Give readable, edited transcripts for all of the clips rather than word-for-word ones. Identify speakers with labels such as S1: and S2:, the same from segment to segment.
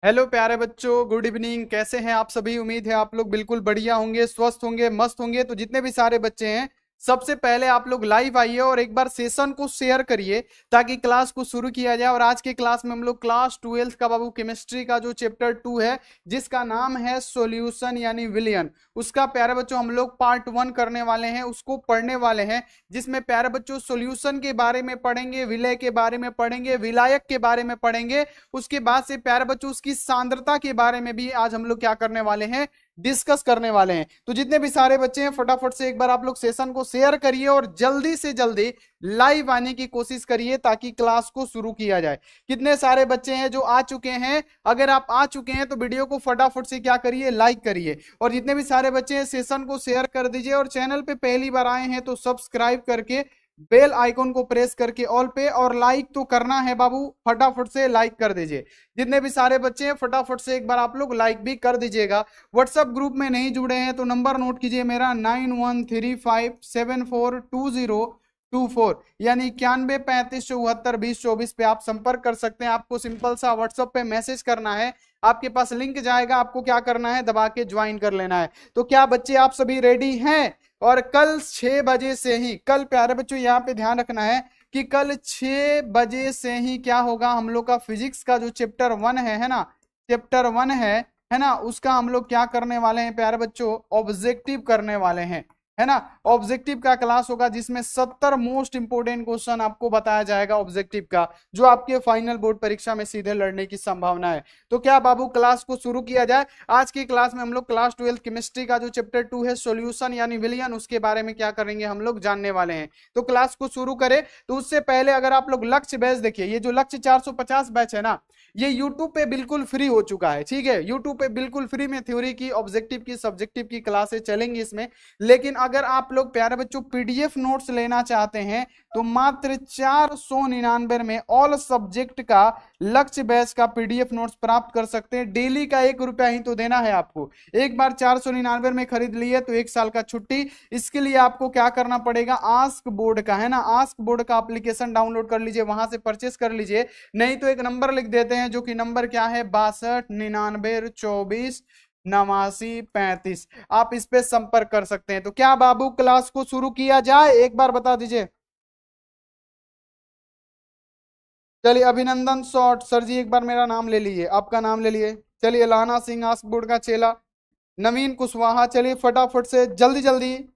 S1: Hello प्यारे बच्चों, good evening. कैसे हैं आप सभी? उम्मीद है आप लोग बिल्कुल बढ़िया होंगे, स्वस्थ होंगे, मस्त होंगे। तो जितने भी सारे बच्चे हैं, सबसे पहले आप लोग लाइव आइए और एक बार सेशन को शेयर करिए ताकि क्लास को शुरू किया जाए। और आज के क्लास में हम लोग क्लास 12th का बाबू केमिस्ट्री का जो चैप्टर 2 है, जिसका नाम है सॉल्यूशन यानी विलियन, उसका प्यारे बच्चों हम लोग पार्ट 1 करने वाले हैं, उसको पढ़ने वाले हैं। जिसमें प्यारे बच्चों सॉल्यूशन के बारे में पढ़ेंगे, विलय के बारे में पढ़ेंगे, विलायक के बारे में पढ़ेंगे। उसके बाद से प्यारे बच्चों उसकी सांद्रता के बारे में भी आज हम लोग क्या करने वाले हैं, डिस्कस करने वाले हैं। तो जितने भी सारे बच्चे हैं, फटाफट से एक बार आप लोग सेशन को शेयर करिए और जल्दी से जल्दी लाइव आने की कोशिश करिए ताकि क्लास को शुरू किया जाए। कितने सारे बच्चे हैं जो आ चुके हैं? अगर आप आ चुके हैं तो वीडियो को फटाफट से क्या करिए, लाइक करिए। और जितने भी सारे बच्चे हैं सेशन को शेयर कर दीजिए। और चैनल पे पहली बार आए हैं तो सब्सक्राइब करके बेल आइकन को प्रेस करके ऑल पे, और लाइक तो करना है बाबू, फटाफट से लाइक कर दीजिए। जितने भी सारे बच्चे हैं फटाफट से एक बार आप लोग लाइक भी कर दीजिएगा। व्हाट्सएप ग्रुप में नहीं जुड़े हैं तो नंबर नोट कीजिए मेरा 9135742024, यानी 9135742024 पे आप संपर्क कर सकते हैं। आपको सिंपल सा व्हाट्सएप पे मैसेज करना है, आपके पास लिंक जाएगा, आपको क्या करना है, दबा के ज्वाइन कर लेना है। तो क्या बच्चे आप सभी रेडी हैं? और कल 6 बजे से ही, कल प्यारे बच्चों यहाँ पे ध्यान रखना है कि कल 6 बजे से ही क्या होगा, हम लोग का फिजिक्स का जो चैप्टर 1 है ना, चैप्टर 1 है ना, उसका हम लोग क्या करने वाले हैं प्यारे बच्चों, ऑब्जेक्टिव करने वाले हैं, है ना। ऑब्जेक्टिव का क्लास होगा जिसमें 70 मोस्ट इंपोर्टेंट क्वेश्चन आपको बताया जाएगा ऑब्जेक्टिव का, जो आपके फाइनल बोर्ड परीक्षा में सीधे लड़ने की संभावना है। तो क्या बाबू क्लास को शुरू किया जाए? आज की क्लास में हम लोग क्लास 12 केमिस्ट्री का जो चैप्टर 2 है सॉल्यूशन यानी विलियन, उसके बारे में क्या करेंगे, हम लोग जानने वाले हैं। तो क्लास को शुरू करें तो उससे पहले अगर आप लोग लक्ष्य बैच देखिए, ये जो लक्ष्य 450 बैच है ना, ये यूट्यूब पे बिल्कुल फ्री हो चुका है। ठीक है, यूट्यूब पे बिल्कुल फ्री में थ्योरी की, ऑब्जेक्टिव की, सब्जेक्टिव की क्लासेस चलेंगी इसमें। लेकिन अगर आप लोग प्यारे बच्चों पीडीएफ नोट्स लेना चाहते हैं तो मात्र 499 में ऑल सब्जेक्ट का लक्ष्य बैच का पीडीएफ नोट्स प्राप्त कर सकते हैं। डेली का 1 रुपया ही तो देना है आपको। एक बार 499 में खरीद लिए तो 1 साल का छुट्टी। इसके लिए आपको क्या करना पड़ेगा, आस्क बोर्ड का, है ना, आस्क बोर्ड का एप्लीकेशन डाउनलोड कर लीजिए, वहां से परचेस कर लीजिए। नहीं तो एक नंबर लिख देते हैं, जो कि नंबर क्या है, 6299248935। आप इस पे संपर्क कर सकते हैं। तो क्या बाबू क्लास को शुरू किया जाए, एक बार बता दीजिए। चलिए, अभिनंदन शॉर्ट सर जी, एक बार मेरा नाम ले लीजिए, आपका नाम ले लिए। चलिए, लाना सिंह आस्क बोर्ड का चेला, नवीन कुशवाहा, चलिए फटाफट से जल्दी जल्दी।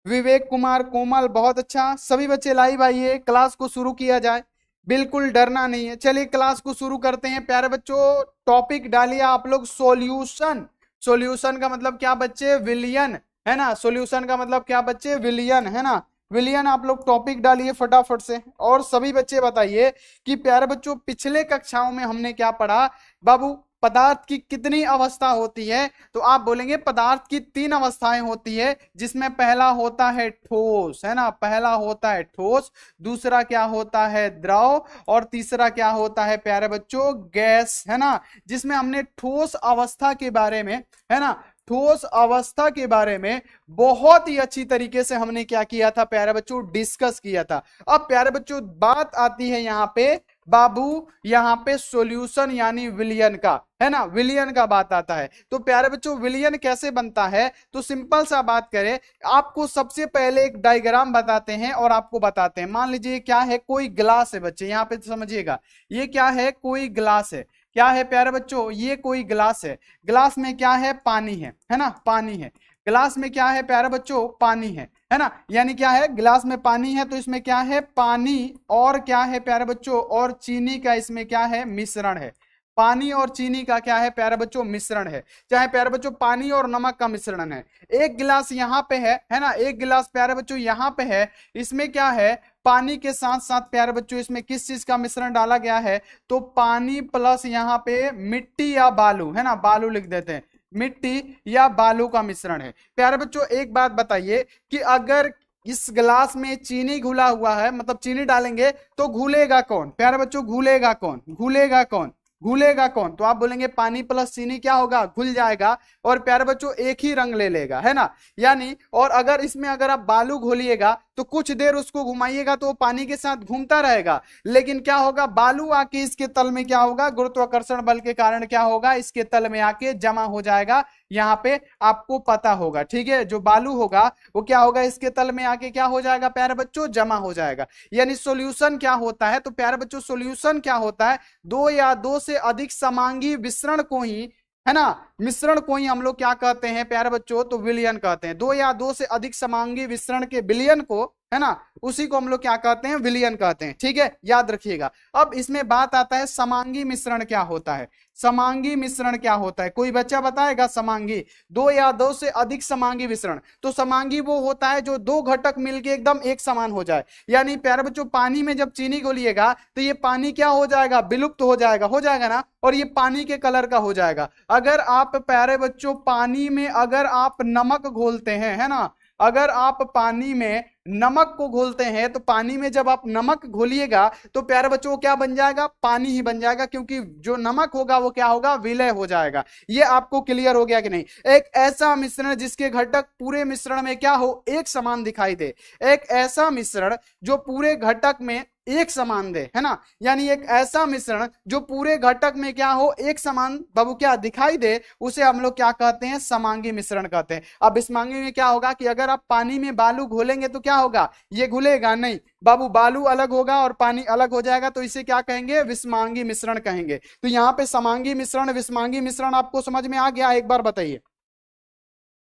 S1: विवेक कुमार, कोमल, बहुत अच्छा। सभी बच्चे लाइव आइए, क्लास को शुरू किया जाए, बिल्कुल डरना नहीं है। चलिए क्लास को शुरू करते हैं प्यारे बच्चों। टॉपिक डालिए आप लोग सॉल्यूशन। सॉल्यूशन का मतलब क्या बच्चे, विलियन, है ना। सॉल्यूशन का मतलब क्या बच्चे, विलियन, है ना। विलियन आप लोग टॉपिक डालिए फटाफट से। और सभी बच्चे बताइए कि प्यारे बच्चों पिछले कक्षाओं में हमने क्या पढ़ा बाबू, पदार्थ की कितनी अवस्था होती है? तो आप बोलेंगे पदार्थ की 3 अवस्थाएं होती है, जिसमें पहला होता है ठोस, है ना, पहला होता है ठोस, दूसरा क्या होता है, द्रव, और तीसरा क्या होता है प्यारे बच्चों, गैस, है ना। जिसमें हमने ठोस अवस्था के बारे में, है ना, ठोस अवस्था के बारे में बहुत ही अच्छी तरीके से हमने क्या किया था प्यारे बच्चों, डिस्कस किया था। अब प्यारे बच्चों बात आती है यहां पे बाबू, यहां पे सॉल्यूशन यानी विलियन का, है ना, विलियन का बात आता है। तो प्यारे बच्चों विलियन कैसे बनता है, तो सिंपल सा बात करें, आपको सबसे पहले एक डायग्राम बताते हैं और आपको बताते हैं। मान लीजिए क्या है, कोई ग्लास है बच्चे, यहां पे समझिएगा, ये क्या है, कोई ग्लास है। क्या है प्यारे बच्चों, ये कोई ग्लास है। ग्लास में क्या है, पानी है ना, पानी है। ग्लास में क्या है प्यारे बच्चों, पानी है ना। यानी क्या है, ग्लास में पानी है तो इसमें क्या है, पानी, और क्या है प्यारे बच्चों, और चीनी का इसमें क्या है, मिश्रण है। पानी और चीनी का क्या है प्यारे बच्चों, मिश्रण है। चाहे प्यारे बच्चों पानी और नमक का मिश्रण है। एक गिलास यहाँ पे है ना, एक गिलास प्यारे बच्चों यहाँ पे है। इसमें क्या है, पानी के साथ साथ प्यारे बच्चों इसमें किस चीज का मिश्रण डाला गया है, तो पानी प्लस यहाँ पे मिट्टी या बालू, है ना, बालू लिख देते हैं, मिट्टी या बालू का मिश्रण है। प्यारे बच्चों एक बात बताइए कि अगर इस गिलास में चीनी घुला हुआ है, मतलब चीनी डालेंगे तो घुलेगा कौन प्यारे बच्चों, घुलेगा कौन, घुलेगा कौन, घुलेगा कौन? तो आप बोलेंगे पानी प्लस चीनी क्या होगा, घुल जाएगा, और प्यारे बच्चों एक ही रंग ले लेगा, है ना। यानी और अगर इसमें अगर आप बालू घोलिएगा तो कुछ देर उसको घुमाइएगा तो वो पानी के साथ घूमता रहेगा, लेकिन क्या होगा, बालू आके इसके तल में क्या होगा, गुरुत्वाकर्षण बल के कारण क्या होगा, इसके तल में आके जमा हो जाएगा। यहाँ पे आपको पता होगा, ठीक है, जो बालू होगा वो क्या होगा, इसके तल में आके क्या हो जाएगा प्यारे बच्चों, जमा हो जाएगा। यानी सॉल्यूशन क्या होता है, तो प्यारे बच्चों सॉल्यूशन क्या होता है, दो या दो से अधिक समांगी मिश्रण को ही, है ना, मिश्रण को ही हम लोग क्या कहते हैं प्यारे बच्चों, तो विलयन कहते हैं। दो या दो से अधिक समांगी मिश्रण के विलयन को, है ना, उसी को हम लोग क्या कहते हैं, विलयन कहते हैं, ठीक है, याद रखिएगा। अब इसमें बात आता है समांगी मिश्रण क्या होता है। समांगी मिश्रण क्या होता है, कोई बच्चा बताएगा समांगी, दो या दो से अधिक समांगी मिश्रण। तो समांगी वो होता है जो दो घटक मिलके एकदम एक समान हो जाए। यानी प्यारे बच्चों पानी में जब चीनी घोलिएगा तो ये पानी क्या हो जाएगा, विलुप्त हो जाएगा ना, और ये पानी के कलर का हो जाएगा। अगर आप प्यारे बच्चों पानी में अगर आप नमक घोलते हैं, है ना, अगर आप पानी में नमक को घोलते हैं तो पानी में जब आप नमक घोलिएगा तो प्यारे बच्चों क्या बन जाएगा, पानी ही बन जाएगा, क्योंकि जो नमक होगा वो क्या होगा, विलय हो जाएगा। ये आपको क्लियर हो गया कि नहीं। एक ऐसा मिश्रण जिसके घटक पूरे मिश्रण में क्या हो, एक समान दिखाई दे। एक ऐसा मिश्रण जो पूरे घटक में एक समान दे, है ना, यानी एक ऐसा मिश्रण जो पूरे घटक में क्या हो, एक समान बाबू क्या दिखाई दे, उसे हम लोग क्या कहते हैं, समांगी मिश्रण कहते हैं। अब समांगी में क्या होगा कि अगर आप पानी में बालू घोलेंगे तो क्या होगा, ये घुलेगा नहीं बाबू, बालू अलग होगा और पानी अलग हो जाएगा, तो इसे क्या कहेंगे, विषमांगी मिश्रण कहेंगे। तो यहाँ पे समांगी मिश्रण, विषमांगी मिश्रण आपको समझ में आ गया, एक बार बताइए।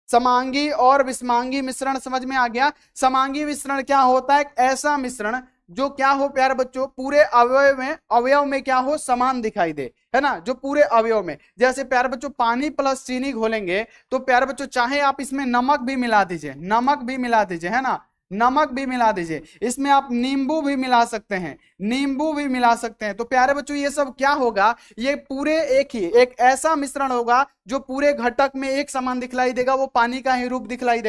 S1: समांगी और विषमांगी मिश्रण समझ में आ गया। समांगी मिश्रण क्या होता है, एक ऐसा मिश्रण जो क्या हो प्यारे बच्चों, पूरे अवयव में क्या हो, समान दिखाई दे, है ना, जो पूरे अवयव में, जैसे प्यारे बच्चों पानी प्लस चीनी घोलेंगे तो प्यारे बच्चों चाहे आप इसमें नमक भी मिला दीजिए, नमक भी मिला दीजिए, है ना, नमक भी मिला दीजिए, इसमें आप नींबू भी मिला सकते हैं, नींबू भी मिला सकते हैं, तो प्यारे बच्चों ये सब क्या होगा, ये पूरे एक ऐसा मिश्रण होगा जो पूरे घटक में एक समान दिखलाई देगा, वो पानी का ही रूप दिखलाई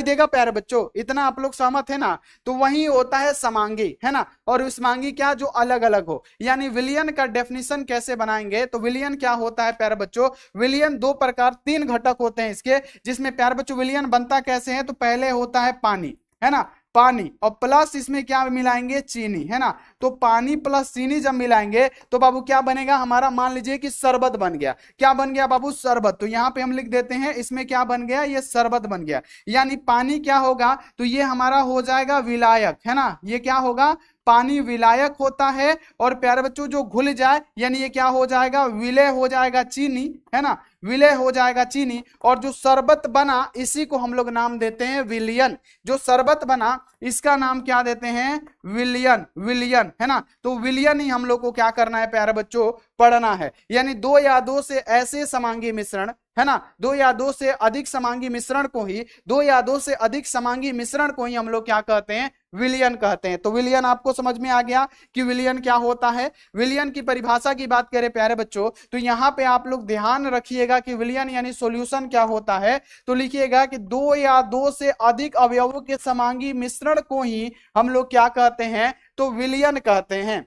S1: देगा प्यारे बच्चों, इतना आप लोग सहमत है ना। तो वही होता है समांगी, है ना, और विषमांगी क्या, जो अलग अलग हो। यानी विलयन का डेफिनेशन कैसे बनाएंगे, तो विलयन क्या होता है प्यारे बच्चों, विलयन दो प्रकार, तीन घटक होते हैं इसके, जिसमें प्यारे बच्चों विलयन बनता कैसे है, तो पहले होता है पानी, है ना, पानी, और प्लस इसमें क्या मिलाएंगे, चीनी, है ना। तो पानी प्लस चीनी जब मिलाएंगे तो बाबू क्या बनेगा हमारा, मान लीजिए कि शरबत बन गया। क्या बन गया बाबू, शरबत। तो यहाँ पे हम लिख देते हैं, इसमें क्या बन गया, ये शरबत बन गया। यानी पानी क्या होगा, तो ये हमारा हो जाएगा विलायक, है ना, ये क्या होगा, पानी विलायक होता है। और प्यारे बच्चों जो घुल जाए यानी ये क्या हो जाएगा, विलय हो जाएगा चीनी, है ना, विलय हो जाएगा चीनी। और जो शरबत बना इसी को हम लोग नाम देते हैं विलयन। जो शरबत बना इसका नाम क्या देते हैं, विलयन, विलयन, है ना। तो विलयन ही हम लोग को क्या करना है प्यारे बच्चों, पढ़ना है। यानी दो या दो से ऐसे समांगी मिश्रण, है ना, दो या दो से अधिक समांगी मिश्रण को ही, दो या दो से अधिक समांगी मिश्रण को ही हम लोग क्या कहते हैं, विलयन कहते हैं। तो विलयन आपको समझ में आ गया कि विलयन क्या होता है। विलयन की परिभाषा की बात करें प्यारे बच्चों, तो यहाँ पे आप लोग ध्यान रखिएगा कि विलयन यानी सॉल्यूशन क्या होता है। तो लिखिएगा कि दो या दो से अधिक अवयवों के समांगी मिश्रण को ही हम लोग क्या कहते हैं, तो विलयन कहते हैं।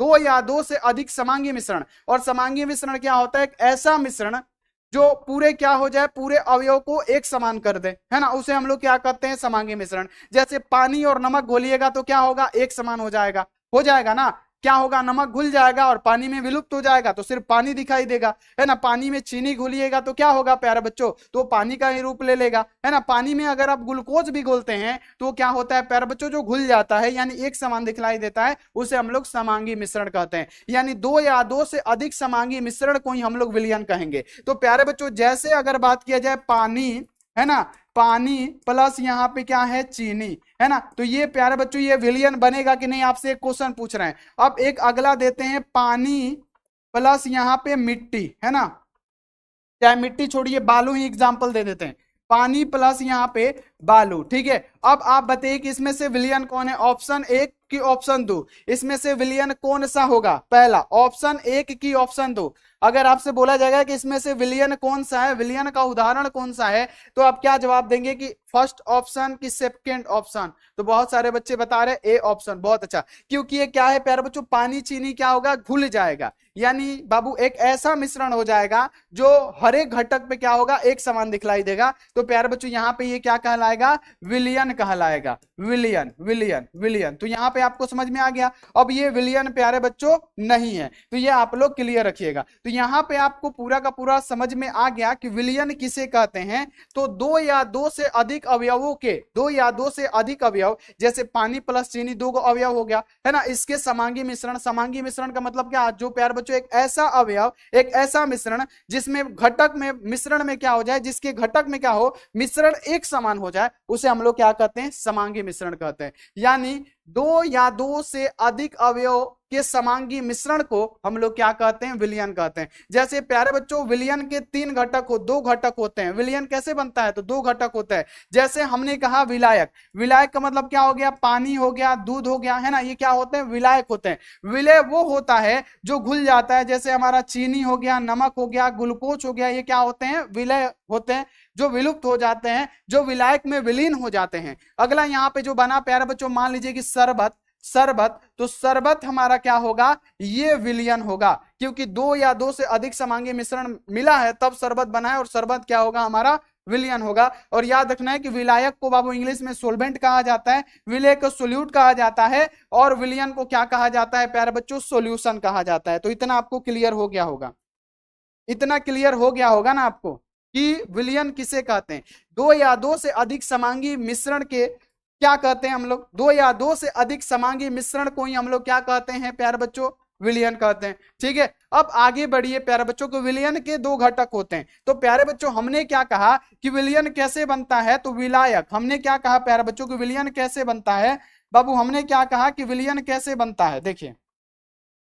S1: दो या दो से अधिक समांगी मिश्रण, और समांगी मिश्रण क्या होता है, एक ऐसा मिश्रण जो पूरे क्या हो जाए, पूरे अवयव को एक समान कर दे, है ना, उसे हम लोग क्या कहते हैं, समांगी मिश्रण। जैसे पानी और नमक घोलिएगा तो क्या होगा, एक समान हो जाएगा ना। क्या होगा, नमक घुल जाएगा और पानी में विलुप्त हो जाएगा तो सिर्फ पानी दिखाई देगा, है ना। पानी में चीनी घुलिएगा तो क्या होगा प्यारे बच्चों, तो पानी का ही रूप ले लेगा, है ना। पानी में अगर आप ग्लूकोज भी घोलते हैं तो क्या होता है प्यारे बच्चों, जो घुल जाता है यानी एक समान दिखलाई देता है, उसे हम लोग समांगी मिश्रण कहते हैं। यानी दो या दो से अधिक समांगी मिश्रण को ही हम लोग विलयन कहेंगे। तो प्यारे बच्चों जैसे अगर बात किया जाए पानी, है ना, पानी प्लस यहाँ पे क्या है, चीनी, है ना, तो ये प्यारे बच्चों ये विलयन बनेगा कि नहीं, आपसे एक क्वेश्चन पूछ रहे हैं। अब एक अगला देते हैं, पानी प्लस यहाँ पे मिट्टी, है ना, चाहे मिट्टी छोड़िए बालू ही एग्जांपल दे देते हैं, पानी प्लस यहाँ पे बालू, ठीक है। अब आप बताइए कि इसमें से विलयन कौन है, ऑप्शन एक की ऑप्शन दो, इसमें से विलयन कौन सा होगा, पहला ऑप्शन एक की ऑप्शन दो। अगर आपसे बोला जाएगा कि इसमें से विलियन कौन सा है, विलियन का उदाहरण कौन सा है, तो आप क्या जवाब देंगे कि फर्स्ट ऑप्शन की सेकंड ऑप्शन। तो बहुत सारे बच्चे बता रहे ए ऑप्शन, बहुत अच्छा। क्योंकि ये क्या है प्यारे बच्चों, पानी चीनी क्या होगा, घुल जाएगा, यानी बाबू एक ऐसा मिश्रण हो जाएगा जो हर एक घटक पे क्या होगा, एक समान दिखलाई देगा। तो प्यारे बच्चों यहाँ पे ये क्या कहलाएगा, विलियन कहलाएगा, विलियन विलियन विलियन। तो यहाँ पे आपको समझ में आ गया। अब ये विलियन प्यारे बच्चों नहीं है, तो ये आप लोग क्लियर रखिएगा। तो यहाँ पे आपको पूरा का पूरा समझ में आ गया कि विलियन किसे कहते हैं। तो दो या दो से अधिक अवयवों के, दो या दो से अधिक अवयव, जैसे पानी प्लस चीनी दो अवयव हो गया है ना, इसके समांगी मिश्रण। समांगी मिश्रण का मतलब क्या, जो प्यार बच्चों एक ऐसा अवयव, एक ऐसा मिश्रण जिसमें घटक में, मिश्रण में क्या हो जाए, जिसके घटक में क्या हो, मिश्रण एक समान हो जाए, उसे हम लोग क्या कहते हैं, समांगी मिश्रण कहते हैं। यानी दो या दो से अधिक अवयव के समांगी मिश्रण को हम लोग क्या कहते हैं, विलियन कहते हैं। जैसे प्यारे बच्चों विलियन के तीन घटक हो, दो घटक होते हैं। विलियन कैसे बनता है, तो दो घटक होता है। जैसे हमने कहा विलायक, विलायक का मतलब क्या हो गया, पानी हो गया, दूध हो गया, है ना, ये क्या होते हैं, विलायक होते हैं। विलय वो होता है जो घुल जाता है, जैसे हमारा चीनी हो गया, नमक हो गया, ग्लूकोज हो गया, ये क्या होते हैं, विलय होते हैं, जो विलुप्त हो जाते हैं, जो विलायक में विलीन हो जाते हैं। अगला यहाँ पे जो बना प्यारे बच्चों, मान लीजिए कि शरबत, शरबत, तो शरबत हमारा क्या होगा, ये विलियन होगा, क्योंकि दो या दो से अधिक समांगी मिश्रण मिला है तब शरबत बना है, और शरबत क्या होगा, हमारा विलियन होगा। और याद रखना है कि विलायक को बाबू इंग्लिश में सोलवेंट कहा जाता है, विलय को सोल्यूट कहा जाता है, और विलियन को क्या कहा जाता है प्यारे बच्चों, सोल्यूशन कहा जाता है। तो इतना आपको क्लियर हो गया होगा, इतना क्लियर हो गया होगा ना आपको कि विलियन किसे कहते हैं। दो या दो से अधिक समांगी मिश्रण के क्या कहते हैं हम लोग, दो या दो से अधिक समांगी मिश्रण को ही हम लोग क्या कहते हैं प्यारे बच्चों, विलियन कहते हैं। ठीक है, अब आगे बढ़िए प्यारे बच्चों को, विलियन के दो घटक होते हैं। तो प्यारे बच्चों हमने क्या कहा कि विलियन कैसे बनता है, तो विलायक, हमने क्या कहा प्यारे बच्चों को, विलियन कैसे बनता है बाबू, हमने क्या कहा कि विलियन कैसे बनता है। देखिए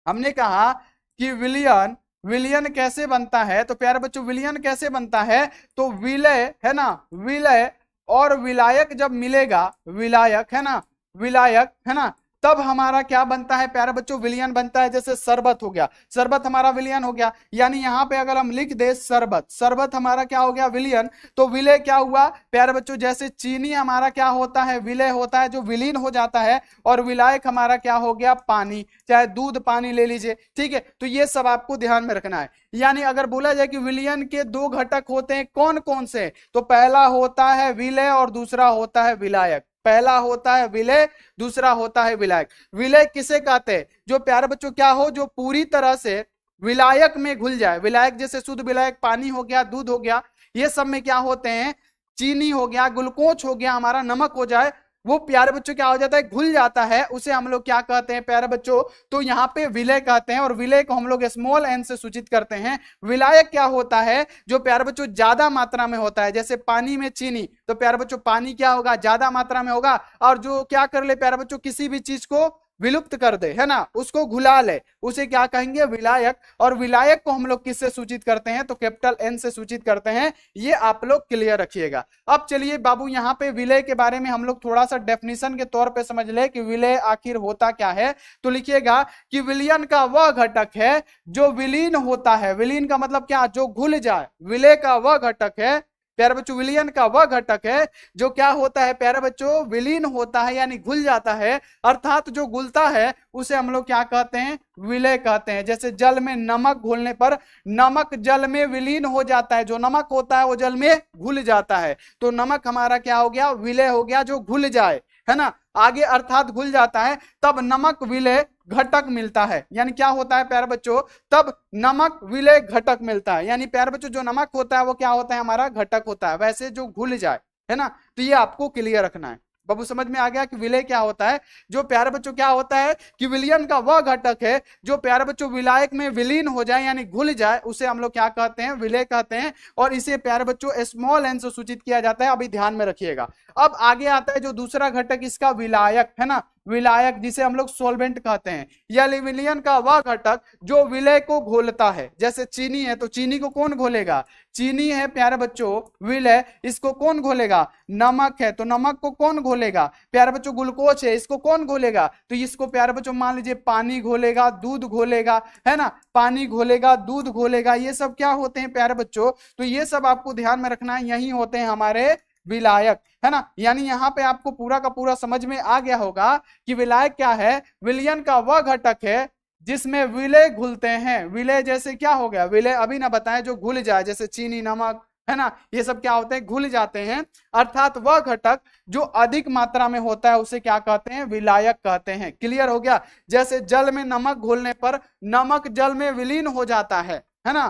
S1: हमने कहा कि विलियन, विलियन कैसे बनता है, तो प्यारे बच्चों विलियन कैसे बनता है, तो विलय, है ना, विलय और विलायक जब मिलेगा, विलायक है ना, विलायक है ना, तब हमारा क्या बनता है प्यारे बच्चों, विलियन बनता है। जैसे शरबत हो गया, शरबत हमारा विलियन हो गया। यानी यहाँ पे अगर हम लिख दे शरबत, शरबत हमारा क्या हो गया, विलियन। तो विलय क्या हुआ प्यारे बच्चों, जैसे चीनी हमारा क्या होता है, विलय होता है, जो विलीन हो जाता है, और विलायक हमारा क्या हो गया, पानी, चाहे दूध पानी ले लीजिए। ठीक है, तो ये सब आपको ध्यान में रखना है। यानी अगर बोला जाए कि विलियन के दो घटक होते हैं, कौन कौन से, तो पहला होता है विलय और दूसरा होता है विलायक। पहला होता है विलय, दूसरा होता है विलायक। विलय किसे कहते हैं, जो प्यारे बच्चों क्या हो, जो पूरी तरह से विलायक में घुल जाए। विलायक जैसे शुद्ध विलायक पानी हो गया, दूध हो गया, ये सब में क्या होते हैं, चीनी हो गया, ग्लूकोज हो गया, हमारा नमक हो जाए, वो प्यारे बच्चों क्या हो जाता है, घुल जाता है, उसे हम लोग क्या कहते हैं प्यारे बच्चों, तो यहाँ पे विलय कहते हैं। और विलय को हम लोग स्मॉल एन से सूचित करते हैं। विलायक क्या होता है, जो प्यारे बच्चों ज्यादा मात्रा में होता है, जैसे पानी में चीनी, तो प्यारे बच्चों पानी क्या होगा, ज्यादा मात्रा में होगा, और जो क्या कर ले प्यारे बच्चों, किसी भी चीज को विलुप्त कर दे, है ना, उसको घुला ले, उसे क्या कहेंगे, विलायक। और विलायक को हम लोग किससे सूचित करते हैं, तो कैपिटल एन से सूचित करते हैं। ये आप लोग क्लियर रखिएगा। अब चलिए बाबू यहाँ पे विलय के बारे में हम लोग थोड़ा सा डेफिनेशन के तौर पे समझ ले कि विलय आखिर होता क्या है। तो लिखिएगा कि विलयन का वह घटक है जो विलीन होता है। विलीन का मतलब क्या, जो घुल जाए। विलय का वह घटक है प्यारे बच्चों, विलियन का वह घटक है जो क्या होता है प्यारे बच्चों, विलीन होता है, यानी घुल जाता है, अर्थात जो घुलता है उसे हम लोग क्या कहते हैं, विलय कहते हैं। जैसे जल में नमक घोलने पर नमक जल में विलीन हो जाता है, जो नमक होता है वो जल में घुल जाता है, तो नमक हमारा क्या हो गया, विलय हो गया, जो घुल जाए, है ना, आगे अर्थात घुल जाता है, तब नमक विलय घटक मिलता है। यानी क्या होता है प्यारे बच्चों, तब नमक विलय घटक मिलता है। यानी प्यारे बच्चों जो नमक होता है वो क्या होता है, हमारा घटक होता है, वैसे जो घुल जाए, है ना। तो ये आपको क्लियर रखना है। बाबू समझ में आ गया कि विलय क्या होता है। जो प्यारे बच्चों क्या होता है कि विलियन का वह घटक है जो प्यारे बच्चों विलायक में विलीन हो जाए, यानी घुल जाए, उसे हम लोग क्या कहते हैं, विलय कहते हैं। और इसे प्यारे बच्चों स्मॉल एन से सूचित किया जाता है, अभी ध्यान में रखिएगा। अब आगे आता है जो दूसरा घटक इसका, विलायक, है ना, विलायक, जिसे हम लोग सोलवेंट कहते हैं, या विलयन का वह घटक जो विलय को घोलता है। जैसे चीनी है तो चीनी को कौन घोलेगा, चीनी है प्यारे बच्चों विलय, इसको कौन घोलेगा, नमक है तो नमक को कौन घोलेगा प्यारे बच्चों, ग्लूकोज है, इसको कौन घोलेगा, तो इसको प्यारे बच्चों मान लीजिए पानी घोलेगा, दूध घोलेगा, है ना, पानी घोलेगा, दूध घोलेगा, ये सब क्या होते हैं प्यारे बच्चों, तो ये सब आपको ध्यान में रखना है, यही होते हैं हमारे विलायक, है ना। यानी यहाँ पे आपको पूरा का पूरा समझ में आ गया होगा कि विलायक क्या है, विलयन का वह घटक है जिसमें विलय घुलते हैं। विलय जैसे क्या हो गया, विलय अभी ना बताएं जो घुल जाए, जैसे चीनी, नमक, है ना, ये सब क्या होते हैं, घुल जाते हैं। अर्थात वह घटक जो अधिक मात्रा में होता है उसे क्या कहते हैं, विलायक कहते हैं। क्लियर हो गया। जैसे जल में नमक घोलने पर नमक जल में विलीन हो जाता है ना,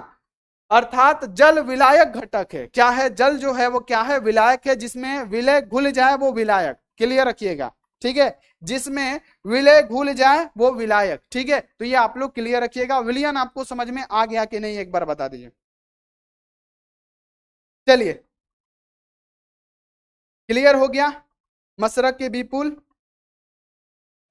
S1: अर्थात जल विलायक घटक है। क्या है, जल जो है वो क्या है, विलायक है, जिसमें विलय घुल जाए वो विलायक। क्लियर रखिएगा, ठीक है, जिसमें विलय घुल जाए वो विलायक। ठीक है, तो ये आप लोग क्लियर रखिएगा। विलयन आपको समझ में आ गया कि नहीं, एक बार बता दीजिए। चलिए, क्लियर हो गया। मसरक के विपुल,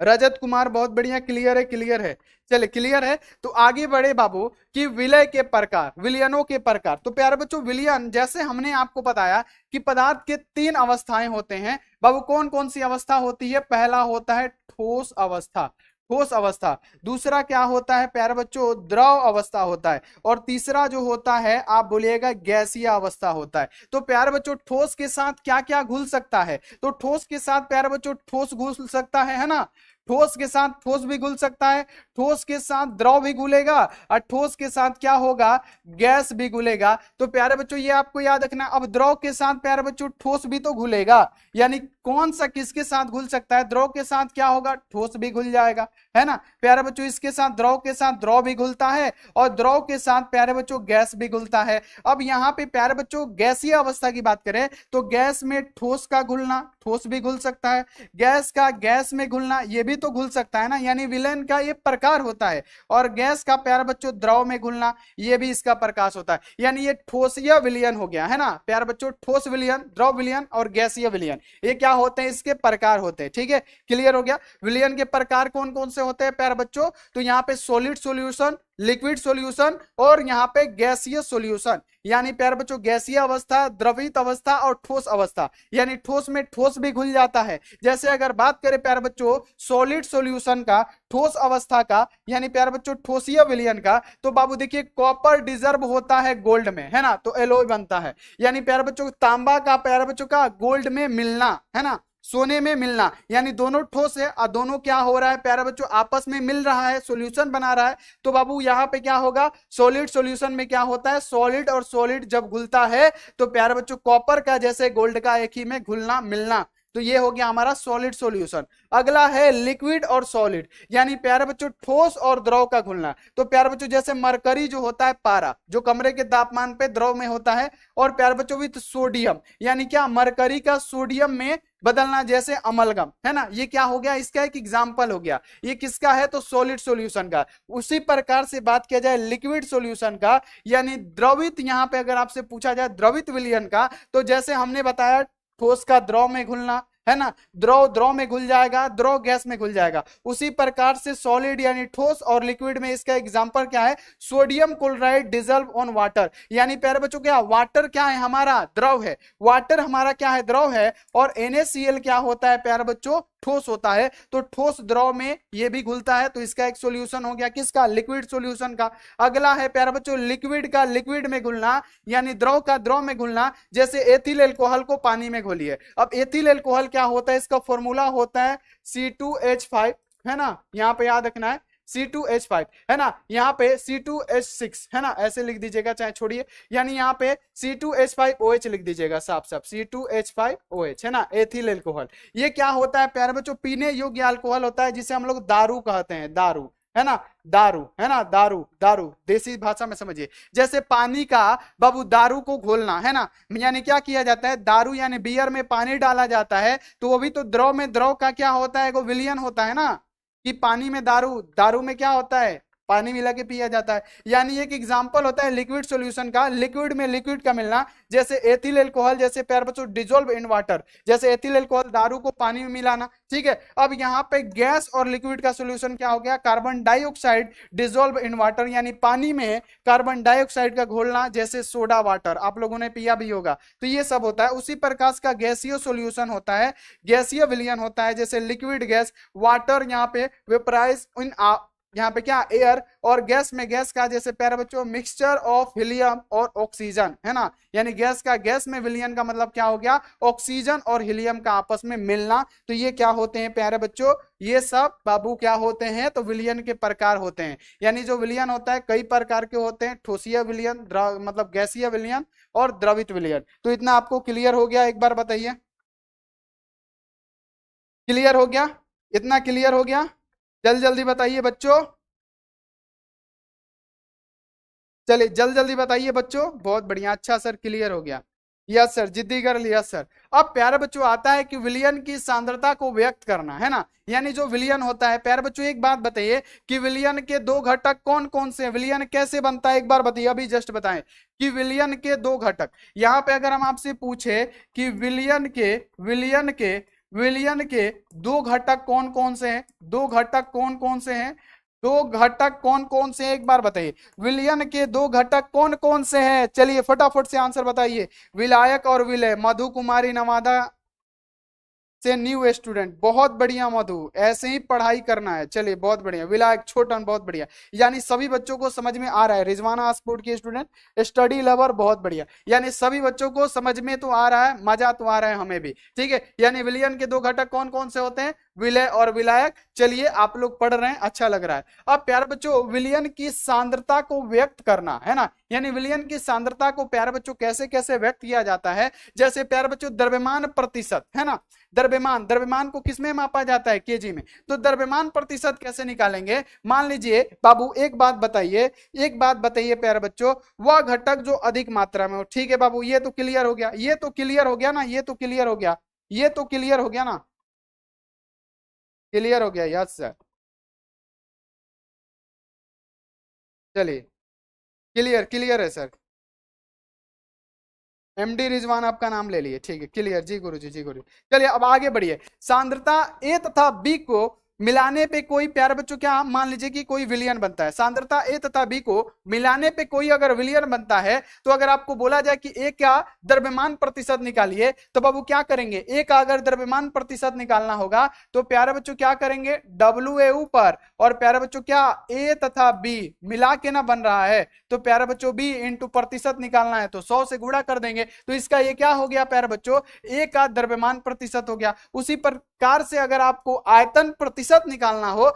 S1: रजत कुमार बहुत बढ़िया, क्लियर है, क्लियर है। चले क्लियर है तो आगे बढ़े बाबू कि विलय के प्रकार, विलयनों के प्रकार। तो प्यारे बच्चों विलयन जैसे हमने आपको बताया कि पदार्थ के 3 अवस्थाएं होते हैं बाबू। कौन कौन सी अवस्था होती है, पहला होता है ठोस अवस्था, ठोस अवस्था। दूसरा क्या होता है प्यारे बच्चों, द्रव अवस्था होता है। और तीसरा जो होता है आप बोलिएगा गैसीय अवस्था होता है। तो प्यारे बच्चों ठोस के साथ क्या क्या घुल सकता है, तो ठोस के साथ प्यारे बच्चों ठोस घुल सकता है ना, ठोस के साथ ठोस भी घुल सकता है, ठोस के साथ द्रव भी घुलेगा, और ठोस के साथ क्या होगा, गैस भी घुलेगा। तो प्यारे बच्चों ये आपको याद रखना। अब द्रव के साथ प्यारे बच्चों ठोस भी तो घुलेगा, यानी कौन सा किसके साथ घुल सकता है, द्रव के साथ क्या होगा, ठोस भी घुल जाएगा, है ना प्यारे बच्चों। इसके साथ द्रव के साथ द्रव भी घुलता है, और द्रव के साथ प्यारे बच्चों गैस भी घुलता है। अब यहाँ पे प्यारे बच्चों गैसीय अवस्था की बात करें तो गैस में ठोस का घुलना, ठोस भी घुल सकता है, गैस का गैस में घुलना, ये भी तो घुल सकता है ना, यानी विलयन का ये प्रकार होता है। और गैस का प्यारे बच्चों द्रव में घुलना, ये भी इसका प्रकाश होता है। यानी ये ठोसीय विलयन हो गया, है ना प्यारे बच्चों, ठोस विलयन, द्रव विलयन और गैसीय विलयन, ये क्या होते हैं, इसके प्रकार होते हैं। ठीक है, क्लियर हो गया। विलयन के प्रकार कौन कौन से होते हैं प्यारे बच्चों, तो यहाँ पे सॉलिड सॉल्यूशन, लिक्विड सॉल्यूशन और यहाँ पे गैसीय सॉल्यूशन। यानी प्यारे बच्चों गैसीय अवस्था, द्रवित अवस्था और ठोस अवस्था। यानी ठोस में ठोस भी घुल जाता है। जैसे अगर बात करें प्यारे बच्चों सॉलिड सॉल्यूशन का, ठोस अवस्था का, यानी प्यारे बच्चों ठोसीय विलयन का, तो बाबू देखिए कॉपर डिजर्व होता है गोल्ड में, है ना, तो एलॉय बनता है। यानी प्यारे बच्चों तांबा का प्यारे बच्चों का गोल्ड में मिलना, है ना, सोने में मिलना, यानी दोनों ठोस है और दोनों क्या हो रहा है प्यारे बच्चों, आपस में मिल रहा है, सॉल्यूशन बना रहा है। तो बाबू यहाँ पे क्या होगा, सॉलिड सॉल्यूशन में क्या होता है, सॉलिड और सॉलिड जब घुलता है तो प्यारे बच्चों कॉपर का जैसे गोल्ड का एक ही में घुलना मिलना, तो ये हो गया हमारा सॉलिड सॉल्यूशन। अगला है लिक्विड और सॉलिड, यानी प्यारे बच्चों ठोस और द्रव का घुलना। तो प्यारे बच्चों जैसे मरकरी जो होता है पारा, जो कमरे के तापमान पे द्रव में होता है, और प्यारे बच्चों विद सोडियम, यानी क्या मरकरी का सोडियम में बदलना, जैसे अमलगम, है ना, ये क्या हो गया, इसका एक एग्जाम्पल हो गया। ये किसका है, तो सॉलिड सॉल्यूशन का। उसी प्रकार से बात किया जाए लिक्विड सॉल्यूशन का, यानी द्रवित, यहाँ पे अगर आपसे पूछा जाए द्रवित विलयन का, तो जैसे हमने बताया ठोस का द्रव में घुलना, है ना, द्रव द्रव में घुल जाएगा, द्रव गैस में घुल जाएगा। उसी प्रकार से सॉलिड यानी ठोस और लिक्विड में इसका एग्जांपल क्या है, sodium chloride dissolve on water. यानी प्यारे बच्चों क्या, वाटर क्या है हमारा, द्रव है, वाटर हमारा क्या है, द्रव है, और NaCl क्या होता है प्यारे बच्चों, ठोस होता है। तो ठोस द्रव में ये भी घुलता है, तो इसका एक सॉल्यूशन हो गया किसका, लिक्विड सॉल्यूशन का। अगला है प्यारे बच्चों लिक्विड का लिक्विड में घुलना, यानी द्रव का द्रव में घुलना। जैसे एथिल एल्कोहल को पानी में घोलिए। अब एथिल एल्कोहल क्या होता है, इसका फॉर्मूला होता है C2H5, है ना, यहाँ पे याद रखना है C2H5, है ना, यहाँ पे C2H6, है ना, ऐसे लिख दीजिएगा, चाहे छोड़िए, यानी यहाँ पे C2H5OH लिख दीजिएगा, साफ साफ C2H5OH, है ना, एथिल एल्कोहल। ये क्या होता है प्यारे बच्चों, पीने योग्य अल्कोहल होता है, जिसे हम लोग दारू कहते हैं, दारू, है ना, दारू, है ना, दारू, दारू देसी भाषा में समझिए। जैसे पानी का बाबू दारू को घोलना, है ना, यानी क्या किया जाता है, दारू यानी बियर में पानी डाला जाता है, तो वो भी तो द्रव में, द्रव का क्या होता है, वो विलयन होता है ना, कि पानी में दारू, दारू में क्या होता है, पानी मिला के पिया जाता है। यानी एक एग्जांपल होता है लिक्विड सॉल्यूशन का, लिक्विड में लिक्विड का मिलना, जैसे एथिल अल्कोहल, जैसे प्यारे बच्चों डिजोल्व इन वाटर, जैसे एथिल अल्कोहल दारू को पानी में मिलाना। ठीक है, अब यहाँ पे गैस और लिक्विड का सॉल्यूशन क्या हो गया, carbon dioxide dissolve in water, यानी पानी में कार्बन डाइऑक्साइड का घोलना, जैसे सोडा वाटर आप लोगों ने पिया भी होगा। तो ये सब होता है। उसी प्रकार का गैसीय सॉल्यूशन होता है, गैसीय विलयन होता है, जैसे लिक्विड गैस, वाटर यहाँ पे वेपराइज इन, यहाँ पे क्या एयर, और गैस में गैस का जैसे प्यारे बच्चों मिक्सचर ऑफ हीलियम और ऑक्सीजन, है ना, यानी गैस का, गैस में विलयन का मतलब क्या हो गया, ऑक्सीजन और हीलियम का आपस में मिलना। तो ये क्या होते हैं प्यारे बच्चों, ये सब बाबू क्या होते हैं, तो विलयन के प्रकार होते हैं। यानी जो विलयन होता है कई प्रकार के होते हैं, ठोसीय विलयन, मतलब गैसीय विलयन और द्रवित विलयन। तो इतना आपको क्लियर हो गया, एक बार बताइए, क्लियर हो गया, इतना क्लियर हो गया, जल्दी जल्दी बताइए बच्चों, चलिए जल्दी जल्दी बताइए बच्चों, बहुत बढ़िया, अच्छा सर क्लियर हो गया, यस सर, जिद्दी कर लिया सर। अब प्यारे बच्चों आता है कि विलयन की सांद्रता को व्यक्त करना, है ना, यानी जो विलयन होता है। प्यारे बच्चों एक बात बताइए कि विलयन के दो घटक कौन कौन से हैं, विलयन कैसे बनता है, एक बार बताइए, अभी जस्ट बताएं कि विलयन के दो घटक। यहाँ पे अगर हम आपसे पूछे कि विलयन के दो घटक कौन कौन से हैं, दो घटक कौन कौन से हैं, दो घटक कौन कौन से हैं, एक बार बताइए, विलयन के दो घटक कौन कौन से हैं, चलिए फटाफट से आंसर बताइए। विलायक और विलय, मधु कुमारी नवादा से न्यू स्टूडेंट, बहुत बढ़िया मधु, ऐसे ही पढ़ाई करना है, चलिए बहुत बढ़िया। विलायक छोटन, बहुत बढ़िया, यानी सभी बच्चों को समझ में आ रहा है। रिजवाना स्पोर्ट की स्टूडेंट, स्टडी लवर, बहुत बढ़िया, यानी सभी बच्चों को समझ में तो आ रहा है, मजा तो आ रहा है हमें भी। ठीक है, यानी विलयन के दो घटक कौन कौन से होते हैं, विलय और विलायक। चलिए आप लोग पढ़ रहे हैं, अच्छा लग रहा है। अब प्यारे बच्चों विलयन की सांद्रता को व्यक्त करना, है ना, यानी विलयन की सांद्रता को प्यारे बच्चों कैसे कैसे व्यक्त किया जाता है, जैसे प्यारे बच्चों द्रव्यमान प्रतिशत, है ना, द्रव्यमान को किसमें मापा जाता है, केजी में। तो द्रव्यमान प्रतिशत कैसे निकालेंगे, मान लीजिए बाबू एक बात बताइए, एक बात बताइए प्यारे बच्चों, वह घटक जो अधिक मात्रा में हो। ठीक है बाबू, ये तो क्लियर हो गया, ये तो क्लियर हो गया ना, ये तो क्लियर हो गया, ये तो क्लियर हो गया ना, क्लियर हो गया, यस सर, चलिए क्लियर, क्लियर है सर। एमडी रिजवान आपका नाम ले लिए, ठीक है क्लियर, जी गुरु जी, जी गुरु। चलिए अब आगे बढ़िए, सांद्रता ए तथा बी को मिलाने पे कोई, प्यारे बच्चों क्या, मान लीजिए कि कोई विलयन बनता है, सांद्रता ए तथा बी को मिलाने पे कोई अगर विलयन बनता है, तो अगर आपको बोला जाए कि ए का द्रव्यमान प्रतिशत निकालिए, तो बाबू क्या करेंगे, ए का अगर द्रव्यमान प्रतिशत निकालना होगा तो प्यारे बच्चों क्या करेंगे, डब्ल्यू ए ऊपर, और प्यारे बच्चों क्या, ए तथा बी मिला के ना बन रहा है, तो प्यारे बच्चों बी इंटू प्रतिशत निकालना है तो 100 से गुणा कर देंगे, तो इसका ये क्या हो गया प्यारे बच्चों, ए का द्रव्यमान प्रतिशत हो गया। उसी प्रकार से अगर आपको आयतन प्रतिशत निकालना हो,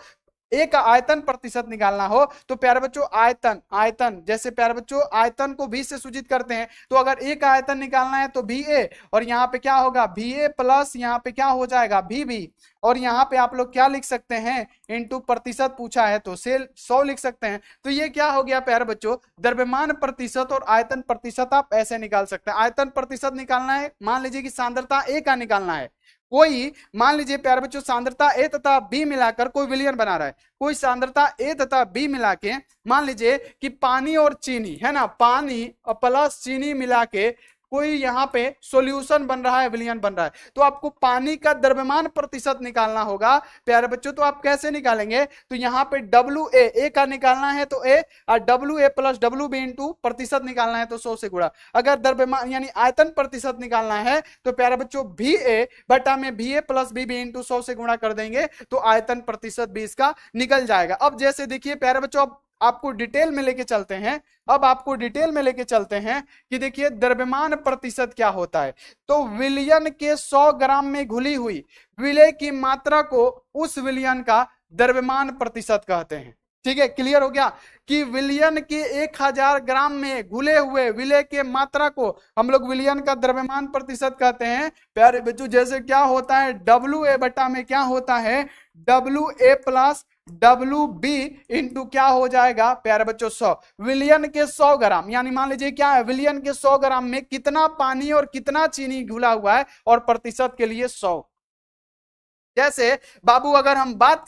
S1: ए का आयतन प्रतिशत निकालना हो, तो प्यारे बच्चों आयतन, आयतन जैसे प्यारे बच्चों आयतन को भी से सूचित करते हैं, तो अगर ए का आयतन निकालना है तो भी ए, और यहाँ पे क्या होगा भी ए प्लस यहाँ पे क्या हो जाएगा भी बी, और यहाँ पे आप लोग क्या लिख सकते हैं, इंटू प्रतिशत पूछा है तो से 100 लिख सकते हैं। तो ये क्या हो गया प्यारे बच्चों, द्रव्यमान प्रतिशत और आयतन प्रतिशत आप ऐसे निकाल सकते हैं। आयतन प्रतिशत निकालना है, मान लीजिए कि सांद्रता ए का निकालना है, कोई मान लीजिए प्यारे बच्चों सांद्रता ए तथा बी मिलाकर कोई विलयन बना रहा है, कोई सांद्रता ए तथा बी मिला के, मान लीजिए कि पानी और चीनी, है ना, पानी और प्लस चीनी मिला के कोई यहाँ पे सॉल्यूशन बन रहा है, विलयन बन रहा है, तो आपको पानी का द्रव्यमान प्रतिशत निकालना होगा प्यारे बच्चों। तो आप कैसे निकालेंगे, तो यहाँ पे डब्ल्यू ए का निकालना है तो ए, और W A plus W B into प्रतिशत निकालना है तो 100 से गुणा। अगर द्रव्यमान यानी आयतन प्रतिशत निकालना है तो प्यारे बच्चों भी ए बटा में भी ए प्लस बी बी इंटू 100 से गुणा कर देंगे तो आयतन प्रतिशत भी इसका निकल जाएगा। अब जैसे देखिए प्यारे बच्चों, अब आपको डिटेल में लेके चलते हैं, अब आपको डिटेल में लेके चलते हैं कि देखिए द्रव्यमान प्रतिशत क्या होता है। तो विलयन के 100 ग्राम में घुली हुई विलय की मात्रा को उस विलयन का द्रव्यमान प्रतिशत कहते हैं। ठीक है, क्लियर हो गया कि विलयन के 1000 ग्राम में घुले हुए विलय के मात्रा को हम लोग विलयन का द्रव्यमान प्रतिशत कहते हैं। प्यारे बच्चों जैसे क्या होता है, डब्ल्यू ए बटा में क्या होता है, W A plus W B into क्या हो जाएगा प्यारे बच्चों 100, विलयन के 100 ग्राम, यानी मान लीजिए क्या है, विलयन के 100 ग्राम में कितना पानी और कितना चीनी घुला हुआ है, और प्रतिशत के लिए 100। जैसे बाबू अगर हम बात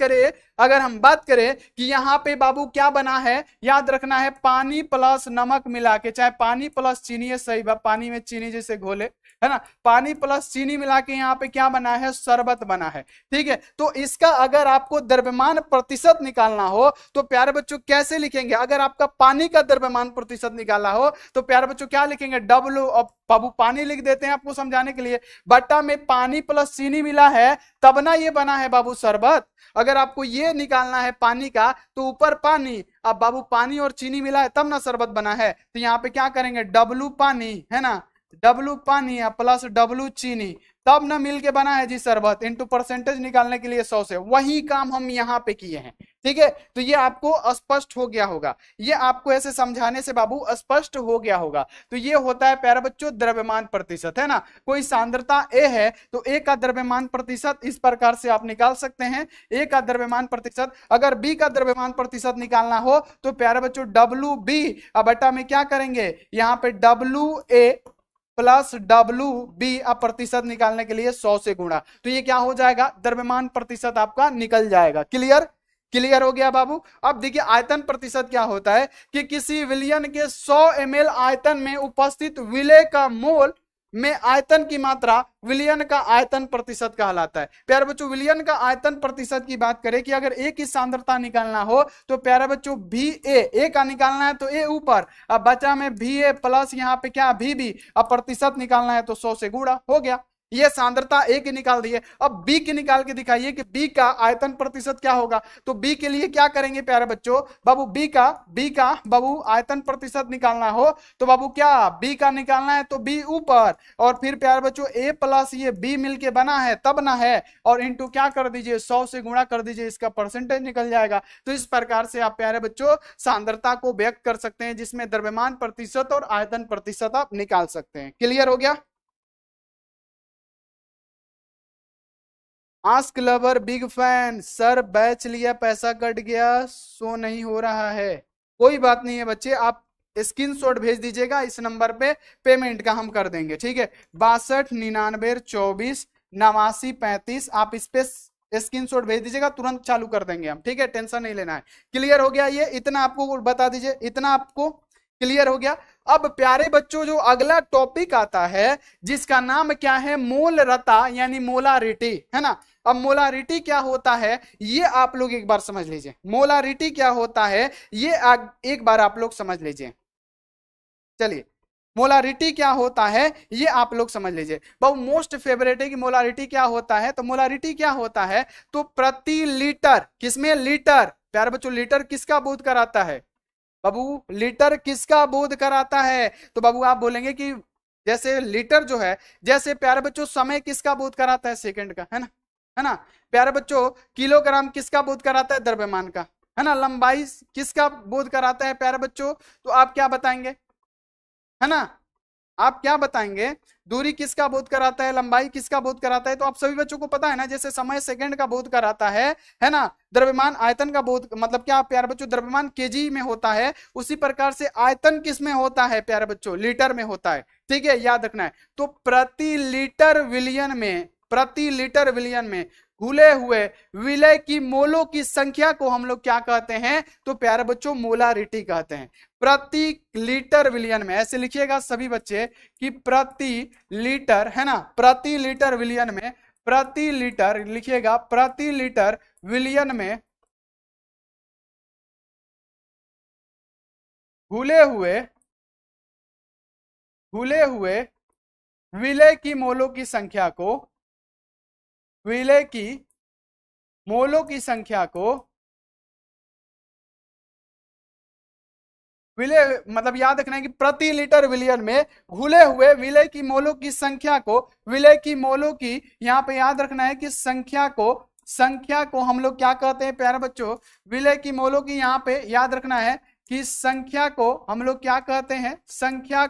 S1: करें कि यहाँ पे बाबू क्या बना है, याद रखना है पानी प्लस नमक मिला के, चाहे पानी प्लस चीनी है, सही बात, पानी में चीनी जैसे घोले, है ना, पानी प्लस चीनी मिला के यहाँ पे क्या बना है, शरबत बना है। ठीक है, तो इसका अगर आपको द्रव्यमान प्रतिशत निकालना हो तो प्यारे बच्चों कैसे लिखेंगे? अगर आपका पानी का द्रव्यमान प्रतिशत निकालना हो तो प्यारे बच्चों क्या लिखेंगे, डब्ल्यू, अब बाबू पानी लिख देते हैं आपको समझाने के लिए, बट्टा में पानी प्लस चीनी मिला है तब ना ये बना है बाबू शरबत। अगर आपको ये निकालना है पानी का तो ऊपर पानी, अब बाबू पानी और चीनी मिला है तब ना शरबत बना है, तो यहाँ पे क्या करेंगे, डब्लू पानी, है ना, डब्लू पानी प्लस डब्लू चीनी, तब ना मिल के बना है जी शरबत, इनटू परसेंटेज निकालने के लिए 100 से, वही काम हम यहाँ पे किए हैं। ठीक है, तो ये आपको स्पष्ट हो गया होगा, ये आपको ऐसे समझाने से बाबू स्पष्ट हो गया होगा। तो ये होता है प्यारे बच्चों द्रव्यमान प्रतिशत, है ना, कोई सांद्रता ए है तो ए का द्रव्यमान प्रतिशत इस प्रकार से आप निकाल सकते हैं, ए का द्रव्यमान प्रतिशत। अगर बी का द्रव्यमान प्रतिशत निकालना हो तो प्यारे बच्चों डब्ल्यू बी, अब बटा में क्या करेंगे, यहाँ पे W A plus W B, अब प्रतिशत निकालने के लिए 100 से गुणा, तो ये क्या हो जाएगा, द्रव्यमान प्रतिशत आपका निकल जाएगा। क्लियर हो गया बाबू। अब देखिए आयतन प्रतिशत क्या होता है कि किसी विलयन के 100 ml आयतन में उपस्थित विलय का मोल में आयतन की मात्रा विलयन का आयतन प्रतिशत कहलाता है। प्यारे बच्चों विलयन का आयतन प्रतिशत की बात करें कि अगर ए की सांद्रता निकालना हो तो प्यारे बच्चों भी ए का निकालना है तो ए ऊपर, अब बचा में भी ए प्लस यहाँ पे क्या भी बी, अब प्रतिशत निकालना है तो 100 से गुणा हो गया। ये सांद्रता ए की निकाल दी है, अब बी की निकाल के दिखाइए कि बी का आयतन प्रतिशत क्या होगा। तो बी के लिए क्या करेंगे प्यारे बच्चों, बाबू बी का बाबू आयतन प्रतिशत निकालना हो तो बाबू क्या बी का निकालना है तो बी ऊपर, और फिर प्यारे बच्चों ए प्लस ये बी मिलके बना है तब ना है, और इंटू क्या कर दीजिए 100 से गुणा कर दीजिए, इसका परसेंटेज निकल जाएगा। तो इस प्रकार से आप प्यारे बच्चों सांद्रता को व्यक्त कर सकते हैं जिसमें द्रव्यमान प्रतिशत और आयतन प्रतिशत आप निकाल सकते हैं। क्लियर हो गया? Ask lover big fan, sir batch लिया पैसा कट गया सो नहीं हो रहा है। कोई बात नहीं है बच्चे, आप स्क्रीनशॉट भेज दीजिएगा इस नंबर पे, पेमेंट का हम कर देंगे। ठीक है, 629924 आप इस पे स्क्रीनशॉट भेज दीजिएगा, तुरंत चालू कर देंगे हम। ठीक है, टेंशन नहीं लेना है। क्लियर हो गया? ये इतना आपको बता दीजिए, इतना आपको क्लियर हो गया। अब प्यारे बच्चों जो अगला टॉपिक आता है जिसका नाम क्या है, मोलरता यानी मोलारिटी, है ना। अब मोलारिटी क्या होता है ये आप लोग एक बार समझ लीजिए, मोलारिटी क्या होता है ये एक बार आप लोग समझ लीजिए। चलिए मोलारिटी क्या होता है ये आप लोग समझ लीजिए। बहुत मोस्ट फेवरेट है कि मोलारिटी क्या होता है, तो मोलारिटी क्या होता है तो प्रति लीटर, किसमें लीटर, प्यारे बच्चों लीटर किसका बोध कराता है बाबू, लीटर किसका बोध कराता है, तो बाबू आप बोलेंगे कि जैसे लीटर जो है, जैसे प्यारे बच्चों समय किसका बोध कराता है, सेकंड का, है ना प्यारे बच्चों, किलोग्राम किसका बोध कराता है, द्रव्यमान का, है ना, लंबाई किसका बोध कराता है प्यारे बच्चों, तो आप क्या बताएंगे, है ना, आप क्या बताएंगे, दूरी किसका बोध कराता है, लंबाई किसका बोध कराता है, तो आप सभी बच्चों को पता है ना, जैसे समय सेकंड का बोध कराता है ना, द्रव्यमान आयतन का बोध, मतलब क्या प्यारे बच्चों, द्रव्यमान केजी में होता है, उसी प्रकार से आयतन किस में होता है प्यारे बच्चों, लीटर में होता है। ठीक है, याद रखना है। तो प्रति लीटर विलियन में घुले हुए विलय की मोलों की संख्या को हम लोग क्या कहते हैं, तो प्यारे बच्चों मोलारिटी कहते हैं। प्रति लीटर विलियन में, ऐसे लिखिएगा सभी बच्चे कि प्रति लीटर, है ना, प्रति लीटर विलियन में, प्रति लीटर लिखिएगा, प्रति लीटर विलियन में घुले हुए विलय की मोलों की संख्या को, विलय की मोलों की संख्या को, विलय मतलब याद रखना है कि प्रति लीटर विलियन में घुले हुए विलय की मोलों की संख्या को, विलय की मोलों की यहाँ पे याद रखना है कि संख्या को हम लोग क्या कहते हैं प्यारे बच्चों, विलय की मोलों की यहाँ पे याद रखना है कि संख्या को हम लोग क्या कहते हैं, संख्या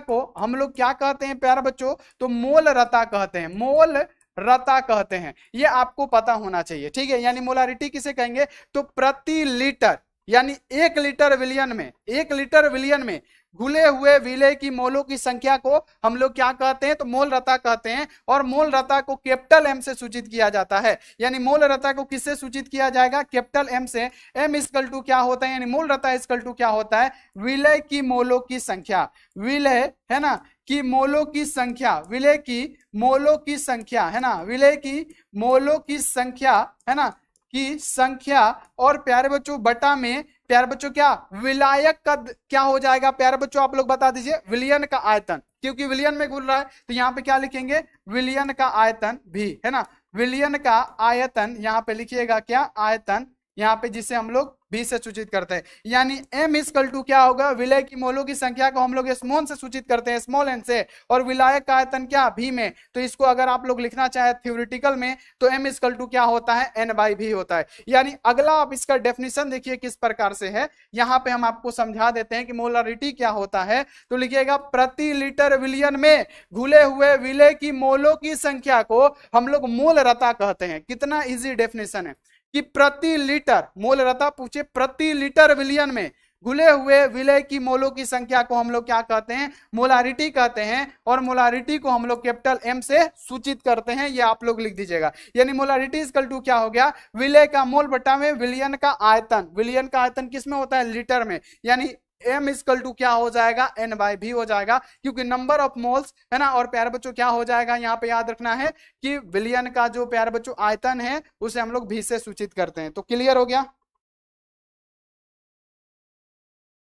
S1: को हम लोग क्या कहते हैं प्यारे बच्चों, तो मोल रता कहते हैं, मोल रता कहते हैं। ये आपको पता होना चाहिए। ठीक है, यानी मोलारिटी किसे कहेंगे, तो प्रति लीटर यानी 1 लीटर विलियन में घुले हुए विलय की मोलों की संख्या को हम लोग क्या कहते हैं, तो मोल रता कहते हैं। और मोल रता को कैपिटल एम से सूचित किया जाता है। यानी मोल रता को किससे सूचित किया जाएगा, कैपिटल एम से। एम इक्वल टू क्या होता है, यानी मोल रता इक्वल टू क्या होता है, विलय की मोलों की संख्या। विलय है ना की मोलों की संख्या, विलय की मोलों की संख्या है ना, विलय की मोलों की संख्या है ना, की संख्या। और प्यारे बच्चों बटा में प्यारे बच्चों क्या विलायक का क्या हो जाएगा, प्यारे बच्चों आप लोग बता दीजिए, विलयन का आयतन, क्योंकि विलयन में घूल रहा है तो यहाँ पे क्या लिखेंगे, विलयन का आयतन भी है ना, विलयन का आयतन यहाँ पे लिखिएगा क्या, आयतन यहाँ पे, जिसे हम लोग भी से सूचित करते हैं। यानी m इक्वल टू क्या होगा, विलय की मोलों की संख्या को हम लोग स्मॉल से सूचित करते हैं, स्मॉल एन से, और विलायक का आयतन क्या भी में। तो इसको अगर आप लोग लिखना चाहे थ्योरेटिकल में तो m इक्वल टू क्या होता है, n बाई भी होता है। यानी अगला आप इसका डेफिनेशन देखिए किस प्रकार से है, यहाँ पे हम आपको समझा देते हैं कि मोलारिटी क्या होता है। तो लिखिएगा प्रति लीटर विलयन में घुले हुए विलय की मोलों की संख्या को हम लोग मोल रता कहते हैं। कितना इजी डेफिनेशन है कि प्रति लीटर, मोल रता पूछे, प्रति लीटर विलयन में घुले हुए विलय की मोलों की संख्या को हम लोग क्या कहते हैं, मोलारिटी कहते हैं। और मोलारिटी को हम लोग कैपिटल एम से सूचित करते हैं, ये आप लोग लिख दीजिएगा। यानी मोलारिटी इक्वल टू क्या हो गया, विलय का मोल बटा में विलयन का आयतन। विलयन का आयतन किस में होता है, लीटर में। यानी m इक्वल टू क्या हो जाएगा, n बाई भी हो जाएगा, क्योंकि नंबर ऑफ मोल्स है ना। और प्यारे बच्चों क्या हो जाएगा, यहाँ पे याद रखना है कि विलयन का जो प्यारे बच्चों आयतन है उसे हम लोग भी से सूचित करते हैं। तो क्लियर हो गया,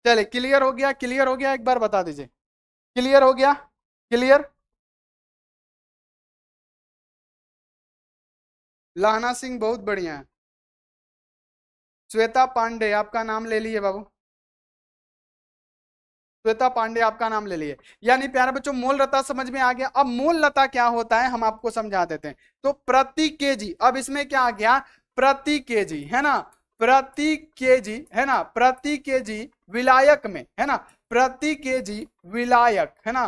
S1: चलिए क्लियर हो गया, क्लियर हो गया, एक बार बता दीजिए, क्लियर हो गया, क्लियर। लाहना सिंह बहुत बढ़िया है। श्वेता पांडे आपका नाम ले लिए बाबू, श्वेता पांडे आपका नाम ले लिए। यानी प्यारे बच्चों मोल लता समझ में आ गया। अब मोल लता क्या होता है हम आपको समझा देते हैं। तो प्रति केजी, अब इसमें क्या आ गया, प्रति केजी है ना, प्रति केजी है ना, प्रति केजी विलायक में है ना, प्रति केजी विलायक है ना,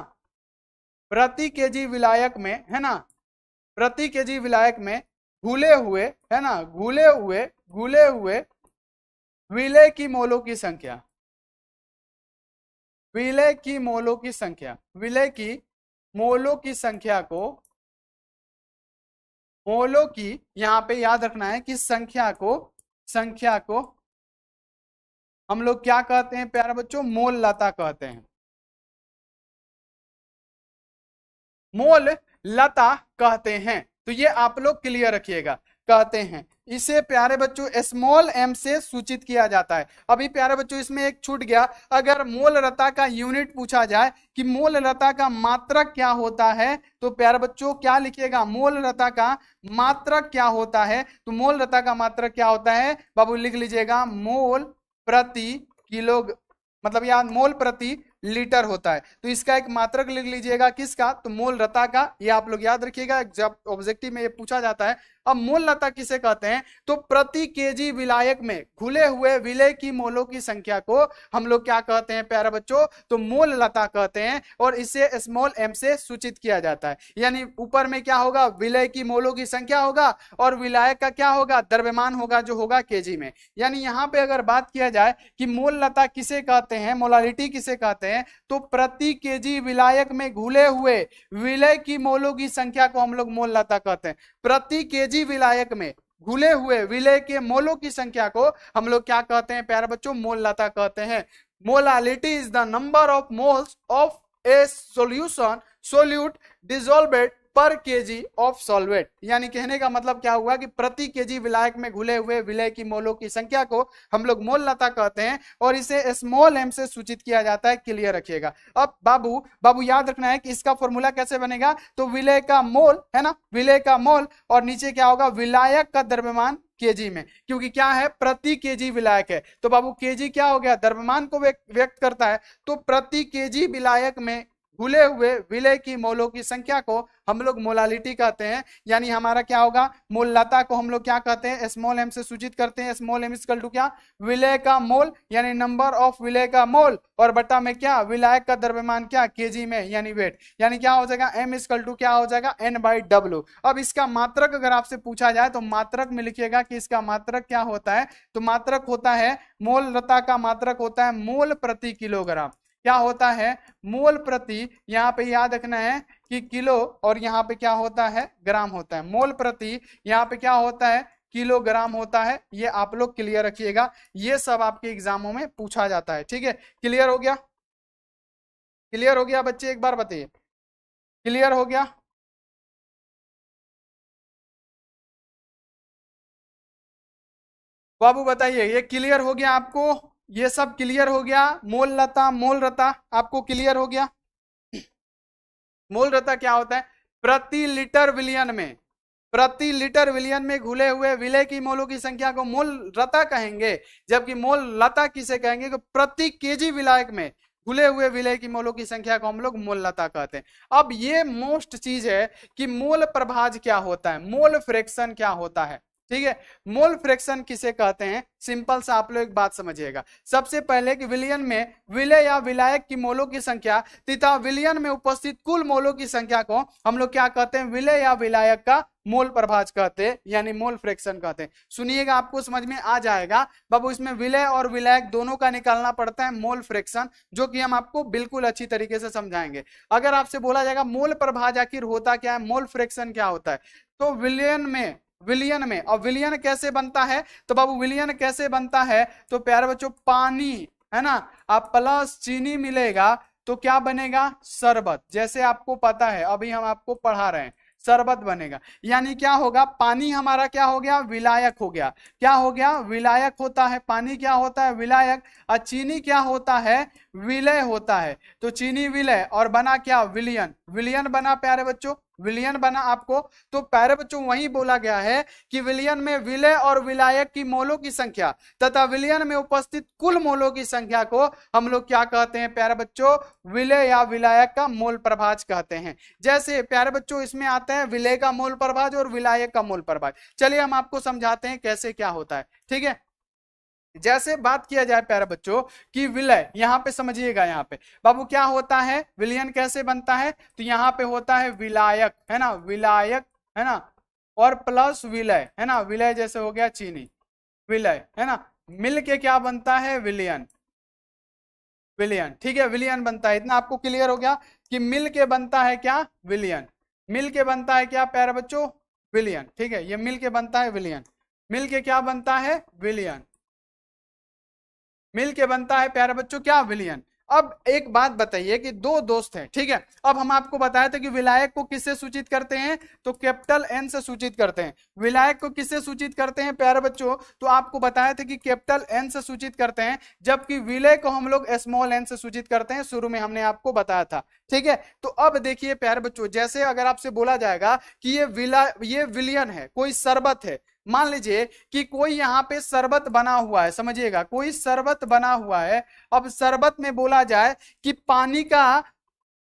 S1: प्रति केजी विलायक में है ना, प्रति केजी विलायक में घुले हुए है ना, घुले हुए विलय की मोलों की संख्या, विलय की मोलों की संख्या, विलय की मोलों की संख्या को, मोलों की यहां पे याद रखना है कि संख्या को हम लोग क्या कहते हैं प्यारे बच्चों, मोल लता कहते हैं, मोल लता कहते हैं। तो ये आप लोग क्लियर रखिएगा, कहते हैं। इसे प्यारे बच्चों स्मॉल एम से सूचित किया जाता है। अभी प्यारे बच्चों इसमें एक छूट गया, अगर मोल लता का यूनिट पूछा जाए कि मोल लता का मात्रक क्या होता है, तो प्यारे बच्चों क्या लिखिएगा, मोल लता का मात्रक क्या होता है। तो मोल लता का मात्रक क्या होता है बाबू, लिख लीजिएगा, मोल प्रति किलो, मतलब यार मोल प्रति लीटर होता है। तो इसका एक मात्रक लिख लीजिएगा, किसका, तो मोल लता का। ये आप लोग याद रखिएगा, जब ऑब्जेक्टिव में ये पूछा जाता है। अब मोल लता किसे कहते हैं, तो प्रति केजी विलायक में घुले हुए विलय की मोलों की संख्या को हम लोग क्या कहते हैं प्यारे बच्चों, तो मोल लता कहते हैं। और इसे स्मॉल एम से सूचित किया जाता है। यानी ऊपर में क्या होगा, विलय की मोलों की संख्या होगा, और विलायक का क्या होगा, द्रव्यमान होगा, जो होगा केजी में। यानी यहाँ पे अगर बात किया जाए कि मोल लता किसे कहते हैं, मोलारिटी किसे कहते हैं, तो प्रति केजी विलायक में घुले हुए विलय की मोलों की संख्या को हम लोग मोल लता कहते हैं। प्रति केजी विलायक में घुले हुए विलय के मोलों की संख्या को हम लोग क्या कहते हैं प्यारे बच्चों, मोल लता कहते हैं। Molality is the number of moles of a solution solute dissolved पर केजी ऑफ सॉल्वेट। यानी कहने का मतलब क्या हुआ कि प्रति केजी विलायक में घुले हुए विलय की मोलों की संख्या को हम लोग मोल लता कहते हैं, और इसे स्मॉल एम से सूचित किया जाता है। क्लियर रखिएगा। अब बाबू याद रखना है कि इसका फॉर्मूला कैसे बनेगा, तो विलय का मोल है ना, विलय का मोल, और नीचे क्या होगा, विलायक का द्रव्यमान केजी में, क्योंकि क्या है, प्रति केजी विलायक है। तो बाबू केजी क्या हो गया, द्रव्यमान को व्यक्त करता है। तो प्रति केजी विलायक में घुले हुए विलय की मोलों की संख्या को हम लोग मोलालिटी कहते हैं। यानी हमारा क्या होगा, मोल लता को हम लोग क्या कहते हैं, स्मॉल एम से सूचित करते हैं। स्मॉल एम इक्वल टू क्या, विलय का मोल, यानी नंबर ऑफ विलय का मोल, और बटा में क्या, विलायक का द्रव्यमान क्या, केजी में, यानी वेट। यानी क्या हो जाएगा, एम इक्वल टू क्या हो जाएगा, एन बाई डब्ल्यू। अब इसका मात्रक अगर आपसे पूछा जाए तो मात्रक में लिखिएगा कि इसका मात्रक क्या होता है, तो मात्रक होता है, मोल लता का मात्रक होता है मोल प्रति किलोग्राम। क्या होता है, मोल प्रति, यहाँ पे याद रखना है कि किलो, और यहाँ पे क्या होता है, ग्राम होता है। मोल प्रति यहाँ पे क्या होता है, किलोग्राम होता है। ये आप लोग क्लियर रखिएगा, ये सब आपके एग्जामों में पूछा जाता है। ठीक है, क्लियर हो गया, क्लियर हो गया बच्चे, एक बार बताइए, क्लियर हो गया। बाबू बताइए, ये क्लियर हो गया आपको, ये सब क्लियर हो गया, मोल लता मोल रता आपको क्लियर हो गया। मोल रता क्या होता है, प्रति लीटर विलियन में, प्रति लीटर विलियन में घुले हुए विलय की मोलों की संख्या को मोल रता कहेंगे, जबकि मोल लता किसे कहेंगे, कि प्रति केजी विलायक में घुले हुए विलय की मोलों की संख्या को हम लोग मोल लता कहते हैं। अब ये मोस्ट चीज है कि मोल प्रभाज क्या होता है, मोल फ्रैक्शन क्या होता है। ठीक है, मोल फ्रैक्शन किसे कहते हैं, सिंपल सा आप लोग एक बात समझिएगा। सबसे पहले कि विलयन में विलय या विलायक की मोलों की संख्या तथा विलयन में उपस्थित कुल मोलों की संख्या को हम लोग क्या कहते हैं, विलय या विलायक का मोल प्रभाज कहते हैं, यानी मोल फ्रैक्शन कहते हैं। सुनिएगा, आपको समझ में आ जाएगा बाबू, इसमें विलय और विलायक दोनों का निकालना पड़ता है मोल फ्रैक्शन, जो कि हम आपको बिल्कुल अच्छी तरीके से समझाएंगे। अगर आपसे बोला जाएगा मोल प्रभाज आखिर होता क्या है, मोल फ्रैक्शन क्या होता है, तो विलियन में और विलियन कैसे बनता है, तो बाबू विलियन कैसे बनता है, तो प्यारे बच्चों पानी है ना, आप प्लस चीनी मिलेगा तो क्या बनेगा, शरबत। जैसे आपको पता है, अभी हम आपको पढ़ा रहे हैं, शरबत बनेगा। यानी क्या होगा, पानी हमारा क्या हो गया, विलायक हो गया। क्या हो गया, विलायक होता है, पानी क्या होता है, विलायक, और चीनी क्या होता है, विलय होता है। तो चीनी विलय और बना क्या, विलियन, विलियन बना प्यारे बच्चों, विलियन बना आपको। तो प्यारे बच्चों वही बोला गया है कि विलियन में विलय और विलायक की मोलों की संख्या तथा विलियन में उपस्थित कुल मोलों की संख्या को हम लोग क्या कहते हैं प्यारे बच्चों, विलय या विलायक का मोल प्रभाज कहते हैं। जैसे प्यारे बच्चों इसमें आता है विलय का मोल प्रभाज और विलायक का मोल प्रभाज। चलिए हम आपको समझाते हैं कैसे क्या होता है। ठीक है, जैसे बात किया जाए प्यारे बच्चों कि विलय, यहां पे समझिएगा, यहाँ पे बाबू क्या होता है, विलयन कैसे बनता है, तो यहाँ पे होता है विलायक, है ना, विलायक, है ना, और प्लस विलय, है ना, विलय जैसे हो गया चीनी, विलय, है ना, मिल के क्या बनता है, विलियन, विलियन। ठीक है, विलियन बनता है, इतना आपको क्लियर हो गया कि मिल के बनता है क्या, विलियन, मिल के बनता है क्या प्यारे बच्चों, विलियन। ठीक है, ये मिल के बनता है विलियन, मिल के क्या बनता है, विलियन, मिल के बनता है प्यारे बच्चों क्या, विलियन। अब एक बात बताइए कि दो दोस्त हैं, ठीक है, अब हम आपको बताए थे कि विलायक को किससे सूचित करते हैं, तो कैपिटल एन से सूचित करते हैं। विलायक को किससे सूचित करते हैं प्यारे बच्चों, तो आपको बताया था कि कैपिटल एन से सूचित करते हैं, जबकि विलय को हम लोग स्मॉल एन से सूचित करते हैं, शुरू में हमने आपको बताया था। ठीक है, तो अब देखिए प्यारे बच्चों, जैसे अगर आपसे बोला जाएगा कि ये विलियन है, कोई शरबत है, मान लीजिए कि कोई यहाँ पे शरबत बना हुआ है, समझिएगा कोई शरबत बना हुआ है। अब शरबत में बोला जाए कि पानी का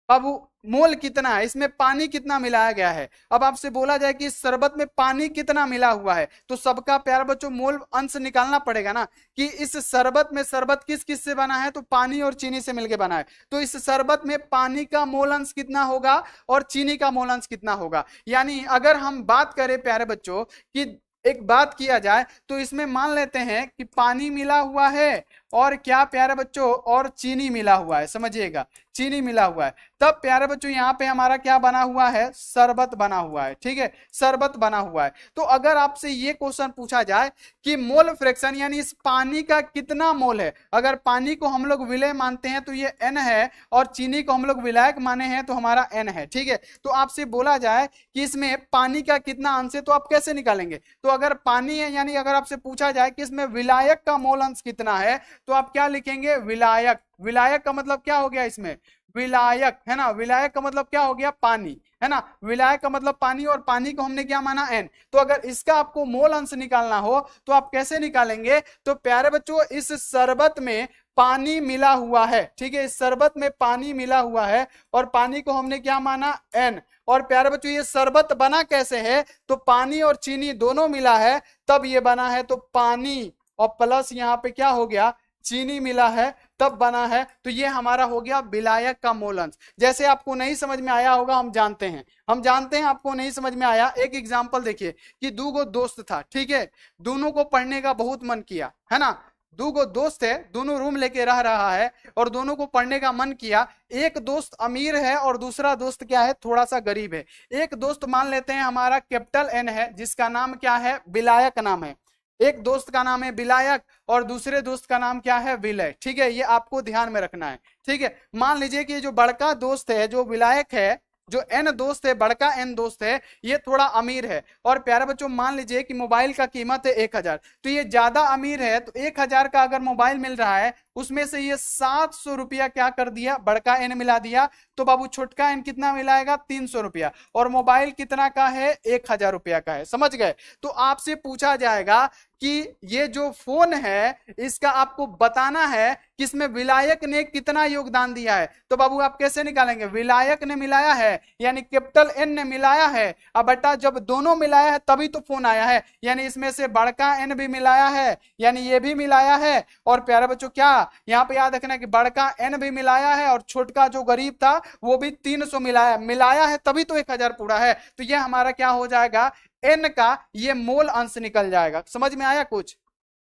S1: बाबू मोल कितना है, इसमें पानी कितना मिलाया गया है। अब आपसे बोला जाए कि इस शरबत में पानी कितना मिला हुआ है, तो सबका प्यार बच्चों मोल अंश निकालना पड़ेगा ना, कि इस शरबत में, शरबत किस किस से बना है, तो पानी और चीनी से मिलकर बना है। तो इस शरबत में पानी का मोल अंश कितना होगा और चीनी का मोल अंश कितना होगा। यानी अगर हम बात करें प्यारे बच्चों कि एक बात किया जाए, तो इसमें मान लेते हैं कि पानी मिला हुआ है और क्या प्यारे बच्चों, और चीनी मिला हुआ है, समझिएगा चीनी मिला हुआ है। तब प्यारे बच्चों यहाँ पे हमारा क्या बना हुआ है, शरबत बना हुआ है। ठीक है, शरबत बना हुआ है। तो अगर आपसे ये क्वेश्चन पूछा जाए कि मोल फ्रैक्शन यानी इस पानी का कितना मोल है, अगर पानी को हम लोग विलय मानते हैं तो ये एन है, और चीनी को हम लोग विलायक माने हैं तो हमारा एन है। ठीक है, तो आपसे बोला जाए कि इसमें पानी का कितना अंश है, तो आप कैसे निकालेंगे, तो अगर पानी है, यानी अगर आपसे पूछा जाए कि इसमें विलायक का मोल अंश कितना है, तो आप क्या लिखेंगे, विलायक। विलायक का मतलब क्या हो गया, इसमें विलायक, है ना, विलायक का मतलब क्या हो गया, पानी, है ना, विलायक का मतलब पानी, और पानी को हमने क्या माना, एन। तो अगर इसका आपको मोल अंश निकालना हो तो आप कैसे निकालेंगे, तो प्यारे बच्चों इस शरबत में पानी मिला हुआ है। ठीक है, इस शरबत में पानी मिला हुआ है और पानी को हमने क्या माना, एन। और प्यारे बच्चों ये शरबत बना कैसे है, तो पानी और चीनी दोनों मिला है तब ये बना है, तो पानी और प्लस यहाँ पे क्या हो गया, चीनी मिला है तब बना है। तो ये हमारा हो गया विलायक का मोल अंश। जैसे आपको नहीं समझ में आया होगा, हम जानते हैं आपको नहीं समझ में आया। एक एग्जांपल देखिए कि दो दोस्त था, ठीक है, दोनों को पढ़ने का बहुत मन किया, है ना, दो गो दोस्त है, दोनों रूम लेके रह रहा है और दोनों को पढ़ने का मन किया। एक दोस्त अमीर है और दूसरा दोस्त क्या है, थोड़ा सा गरीब है। एक दोस्त मान लेते हैं हमारा कैपिटल एन है, जिसका नाम क्या है, विलायक नाम है। एक दोस्त का नाम है विलायक और दूसरे दोस्त का नाम क्या है, विलय। ठीक है, ये आपको ध्यान में रखना है। ठीक है, मान लीजिए कि जो बड़का दोस्त है, जो विलायक है, जो एन दोस्त है, बड़का एन दोस्त है, ये थोड़ा अमीर है। और प्यारे बच्चों मान लीजिए कि मोबाइल का कीमत है 1,000, तो ये ज्यादा अमीर है, तो 1,000 का अगर मोबाइल मिल रहा है, उसमें से ये 700 रुपया क्या कर दिया, बड़का एन मिला दिया। तो बाबू छोटका एन कितना मिलाएगा, 300 रुपया। और मोबाइल कितना का है, 1,000 रुपया का है। समझ गए? तो आपसे पूछा जाएगा कि ये जो फोन है, इसका आपको बताना है कि इसमें विलायक ने कितना योगदान दिया है। तो बाबू आप कैसे निकालेंगे, विलायक ने मिलाया है यानी कैपिटल एन ने मिलाया है। अब बेटा जब दोनों मिलाया है तभी तो फोन आया है, यानी इसमें से बड़का एन भी मिलाया है, यानी ये भी मिलाया है। और प्यारे बच्चों क्या यहाँ पे याद रखना कि बड़का एन भी मिलाया है और छोटका जो गरीब था वो भी 300 मिलाया है, तभी तो 1,000 पूरा है। तो ये हमारा क्या हो जाएगा, एन का ये मोल अंश निकल जाएगा। समझ में आया? कुछ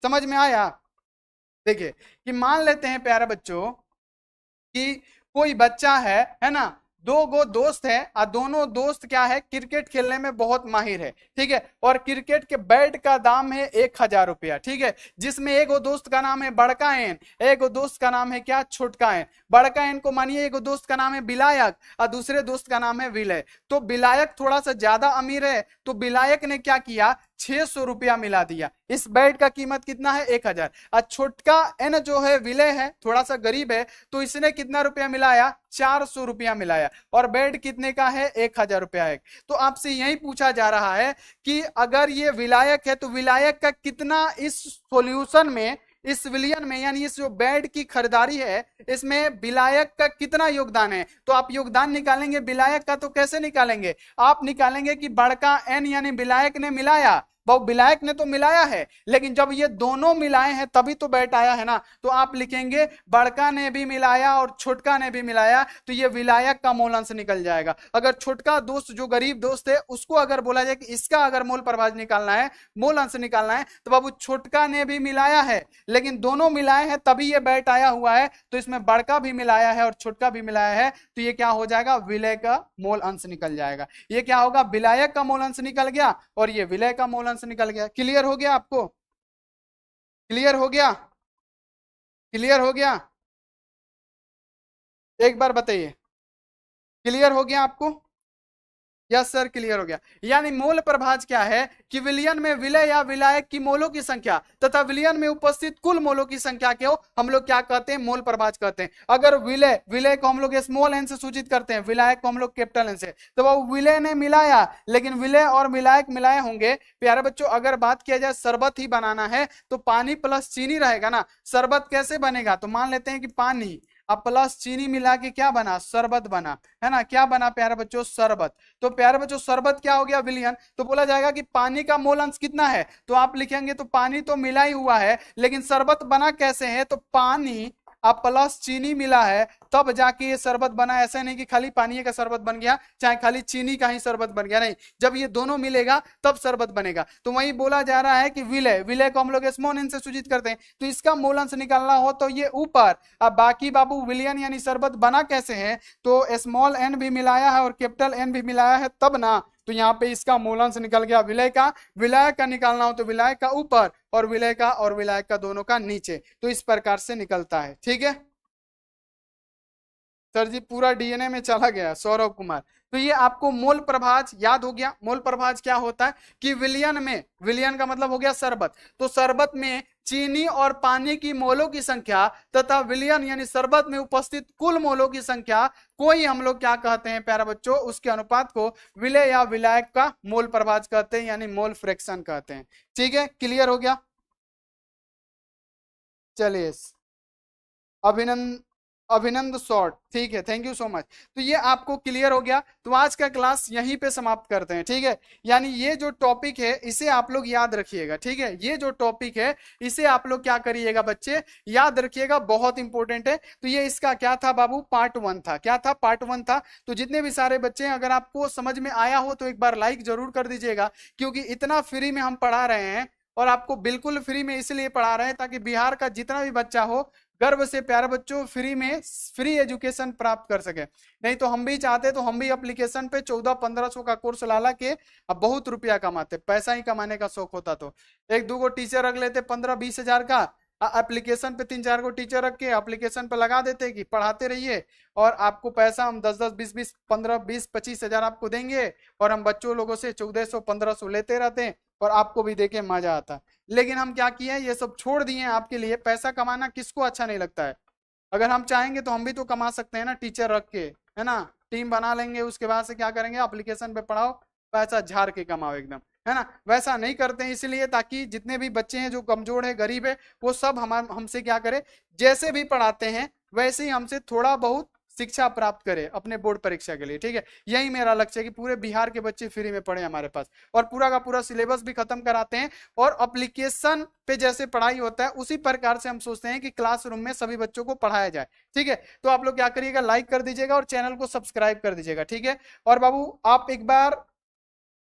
S1: समझ में आया? देखिए कि मान लेते हैं प्यारे बच्चों कि कोई बच्चा है ना, दो गो दोस्त है और दोनों दोस्त क्या है, क्रिकेट खेलने में बहुत माहिर है। ठीक है, और क्रिकेट के बैट का दाम है 1,000 रुपया। ठीक है, जिसमें एक दोस्त का नाम है बड़का एन, एक दोस्त का नाम है क्या, छोटका एन। बड़का एन को मानिए एक दोस्त का नाम है विलायक और दूसरे दोस्त का नाम है विलय। तो विलायक थोड़ा सा ज्यादा अमीर है, तो विलायक ने क्या किया, 600 रुपया मिला दिया। इस बेड का कीमत कितना है, 1,000। और छोटका एन जो है, विलय है, थोड़ा सा गरीब है, तो इसने कितना रुपया मिलाया, 400 रुपया मिलाया। और बेड कितने का है, 1,000 रुपया है। तो आपसे यही पूछा जा रहा है कि अगर ये विलायक है तो विलायक का कितना इस सॉल्यूशन में, इस विलियन में, यानी इस जो बेड की खरीदारी है, इसमें विलायक का कितना योगदान है। तो आप योगदान निकालेंगे विलायक का, तो कैसे निकालेंगे, आप निकालेंगे कि बड़का एन यानी विलायक ने मिलाया। वो विलायक ने तो मिलाया है, लेकिन जब ये दोनों मिलाए हैं तभी तो बैठ आया है ना। तो आप लिखेंगे बड़का ने भी मिलाया और छोटका ने भी मिलाया, तो ये विलायक का मोल अंश निकल जाएगा। अगर छोटका दोस्त जो गरीब दोस्त है उसको अगर बोला जाए कि इसका अगर मोल प्रभाज निकालना है, मोल अंश निकालना है, तो बाबू छोटका ने भी मिलाया है, लेकिन दोनों मिलाए हैं तभी ये बैठ आया हुआ है, तो इसमें बड़का भी मिलाया है और छोटका भी मिलाया है, तो ये क्या हो जाएगा, विलय का मोल अंश निकल जाएगा। ये क्या होगा, विलायक का मोल अंश निकल गया और ये विलय का मोल अंश निकल गया। क्लियर हो गया आपको? क्लियर हो गया? क्लियर हो गया? एक बार बताइए, क्लियर हो गया आपको? यस सर, क्लियर हो गया। यानी मोल प्रभाज क्या है कि विलयन में विलय या विलायक की मोलों की संख्या तथा विलयन में उपस्थित कुल मोलों की संख्या को हम लोग क्या कहते हैं, मोल प्रभाज कहते हैं। अगर विलय, विलय को हम लोग स्मॉल एन से सूचित करते हैं, विलायक को हम लोग कैपिटल एन से। तो वो विलय ने मिलाया, लेकिन विलय और विलायक मिलाए होंगे। प्यारे बच्चों अगर बात किया जाए शरबत ही बनाना है तो पानी प्लस चीनी रहेगा ना। शरबत कैसे बनेगा, तो मान लेते हैं कि पानी अब प्लस चीनी मिला के क्या बना, शरबत बना, है ना। क्या बना प्यारे बच्चों, शरबत। तो प्यारे बच्चों शरबत क्या हो गया, विलियन। तो बोला जाएगा कि पानी का मोल अंश कितना है, तो आप लिखेंगे तो पानी तो मिला ही हुआ है, लेकिन शरबत बना कैसे है, तो पानी अब प्लस चीनी मिला है तब जाके ये शरबत बना। ऐसा नहीं कि खाली पानी का शरबत बन गया, चाहे खाली चीनी का ही शरबत बन गया, नहीं, जब ये दोनों मिलेगा तब शरबत बनेगा। तो वही बोला जा रहा है कि विलय, विलय को हम लोग स्मॉल एन से सूचित करते हैं, तो इसका मोल अंश निकालना हो तो ये ऊपर। अब बाकी बाबू विलियन यानी शरबत बना कैसे है, तो स्मॉल एन भी मिलाया है और कैपिटल एन भी मिलाया है तब ना। तो यहाँ पे इसका मोल अंश निकल गया विलय का। विलायक का निकालना हो तो विलायक का ऊपर और विलय का और विलायक का दोनों का नीचे। तो इस प्रकार से निकलता है। ठीक है सर जी, पूरा डीएनए में चला गया सौरभ कुमार। तो ये आपको मोल प्रभाज याद हो गया। मोल प्रभाज क्या होता है कि विलियन में, विलियन का मतलब हो गया शरबत, तो शरबत में चीनी और पानी की मोलों की संख्या तथा विलियन यानी शरबत में उपस्थित कुल मोलों की संख्या को ही हम लोग क्या कहते हैं प्यारा बच्चों, उसके अनुपात को विलय या विलायक का मोल प्रभाज कहते हैं, यानी मोल फ्रैक्शन कहते हैं। ठीक है, क्लियर हो गया? चलिए, अभिनंदन, अभिनंद शॉर्ट, ठीक है, थैंक यू सो मच। तो ये आपको क्लियर हो गया। तो आज का क्लास यहीं पे समाप्त करते हैं। ठीक है, यानी ये जो टॉपिक है इसे आप लोग याद रखिएगा। ठीक है, ये जो टॉपिक है इसे आप लोग क्या करिएगा बच्चे, याद रखिएगा, बहुत इंपॉर्टेंट है। तो ये इसका क्या था बाबू, पार्ट 1 था। क्या था, पार्ट 1 था। तो जितने भी सारे बच्चे हैं, अगर आपको समझ में आया हो तो एक बार लाइक जरूर कर दीजिएगा, क्योंकि इतना फ्री में हम पढ़ा रहे हैं और आपको बिल्कुल फ्री में इसलिए पढ़ा रहे हैं ताकि बिहार का जितना भी बच्चा हो गर्व से प्यारे बच्चों फ्री में फ्री एजुकेशन प्राप्त कर सके। नहीं तो हम भी चाहते तो हम भी एप्लीकेशन पे 1400-1500 का कोर्स ला के अब बहुत रुपया कमाते, पैसा ही कमाने का शौक होता तो एक दो गो टीचर रख लेते 15-20 हजार का, एप्लीकेशन पे 3-4 गो टीचर रख के एप्लीकेशन पे लगा देते कि पढ़ाते रहिए और आपको पैसा हम 10-10, 20-20, 15, 20, 25 हजार आपको देंगे और हम बच्चों लोगों से 1400-1500 लेते रहते हैं और आपको भी देके मजा आता। लेकिन हम क्या किए, ये सब छोड़ दिए आपके लिए। पैसा कमाना किसको अच्छा नहीं लगता है? अगर हम चाहेंगे तो हम भी तो कमा सकते हैं ना, टीचर रख के, है ना, टीम बना लेंगे, उसके बाद से क्या करेंगे, एप्लीकेशन पे पढ़ाओ, पैसा झाड़ के कमाओ एकदम, है ना। वैसा नहीं करते हैं इसलिए ताकि जितने भी बच्चे हैं जो कमजोर है, गरीब है, वो सब हमसे क्या करे, जैसे भी पढ़ाते हैं वैसे ही हमसे थोड़ा बहुत शिक्षा प्राप्त करे अपने बोर्ड परीक्षा के लिए। ठीक है, यही मेरा लक्ष्य है कि पूरे बिहार के बच्चे फ्री में पढ़े हमारे पास और पूरा का पूरा सिलेबस भी खत्म कराते हैं और एप्लीकेशन पे जैसे पढ़ाई होता है उसी प्रकार से हम सोचते हैं कि क्लासरूम में सभी बच्चों को पढ़ाया जाए। ठीक है, तो आप लोग क्या करिएगा, लाइक कर दीजिएगा और चैनल को सब्सक्राइब कर दीजिएगा। ठीक है, और बाबू आप एक बार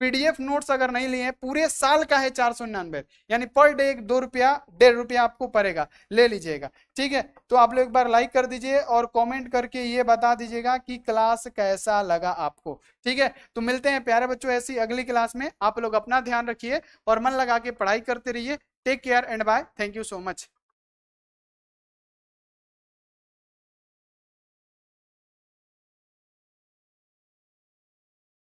S1: पीडीएफ नोट्स अगर नहीं लिए पूरे साल का है 499, यानी पर डे 2 रुपया 1.5 रुपया आपको पड़ेगा, ले लीजिएगा। ठीक है, तो आप लोग एक बार लाइक कर दीजिए और कमेंट करके ये बता दीजिएगा कि क्लास कैसा लगा आपको। ठीक है, तो मिलते हैं प्यारे बच्चों ऐसी अगली क्लास में। आप लोग अपना ध्यान रखिए और मन लगा के पढ़ाई करते रहिए। Take care and bye, thank you so much.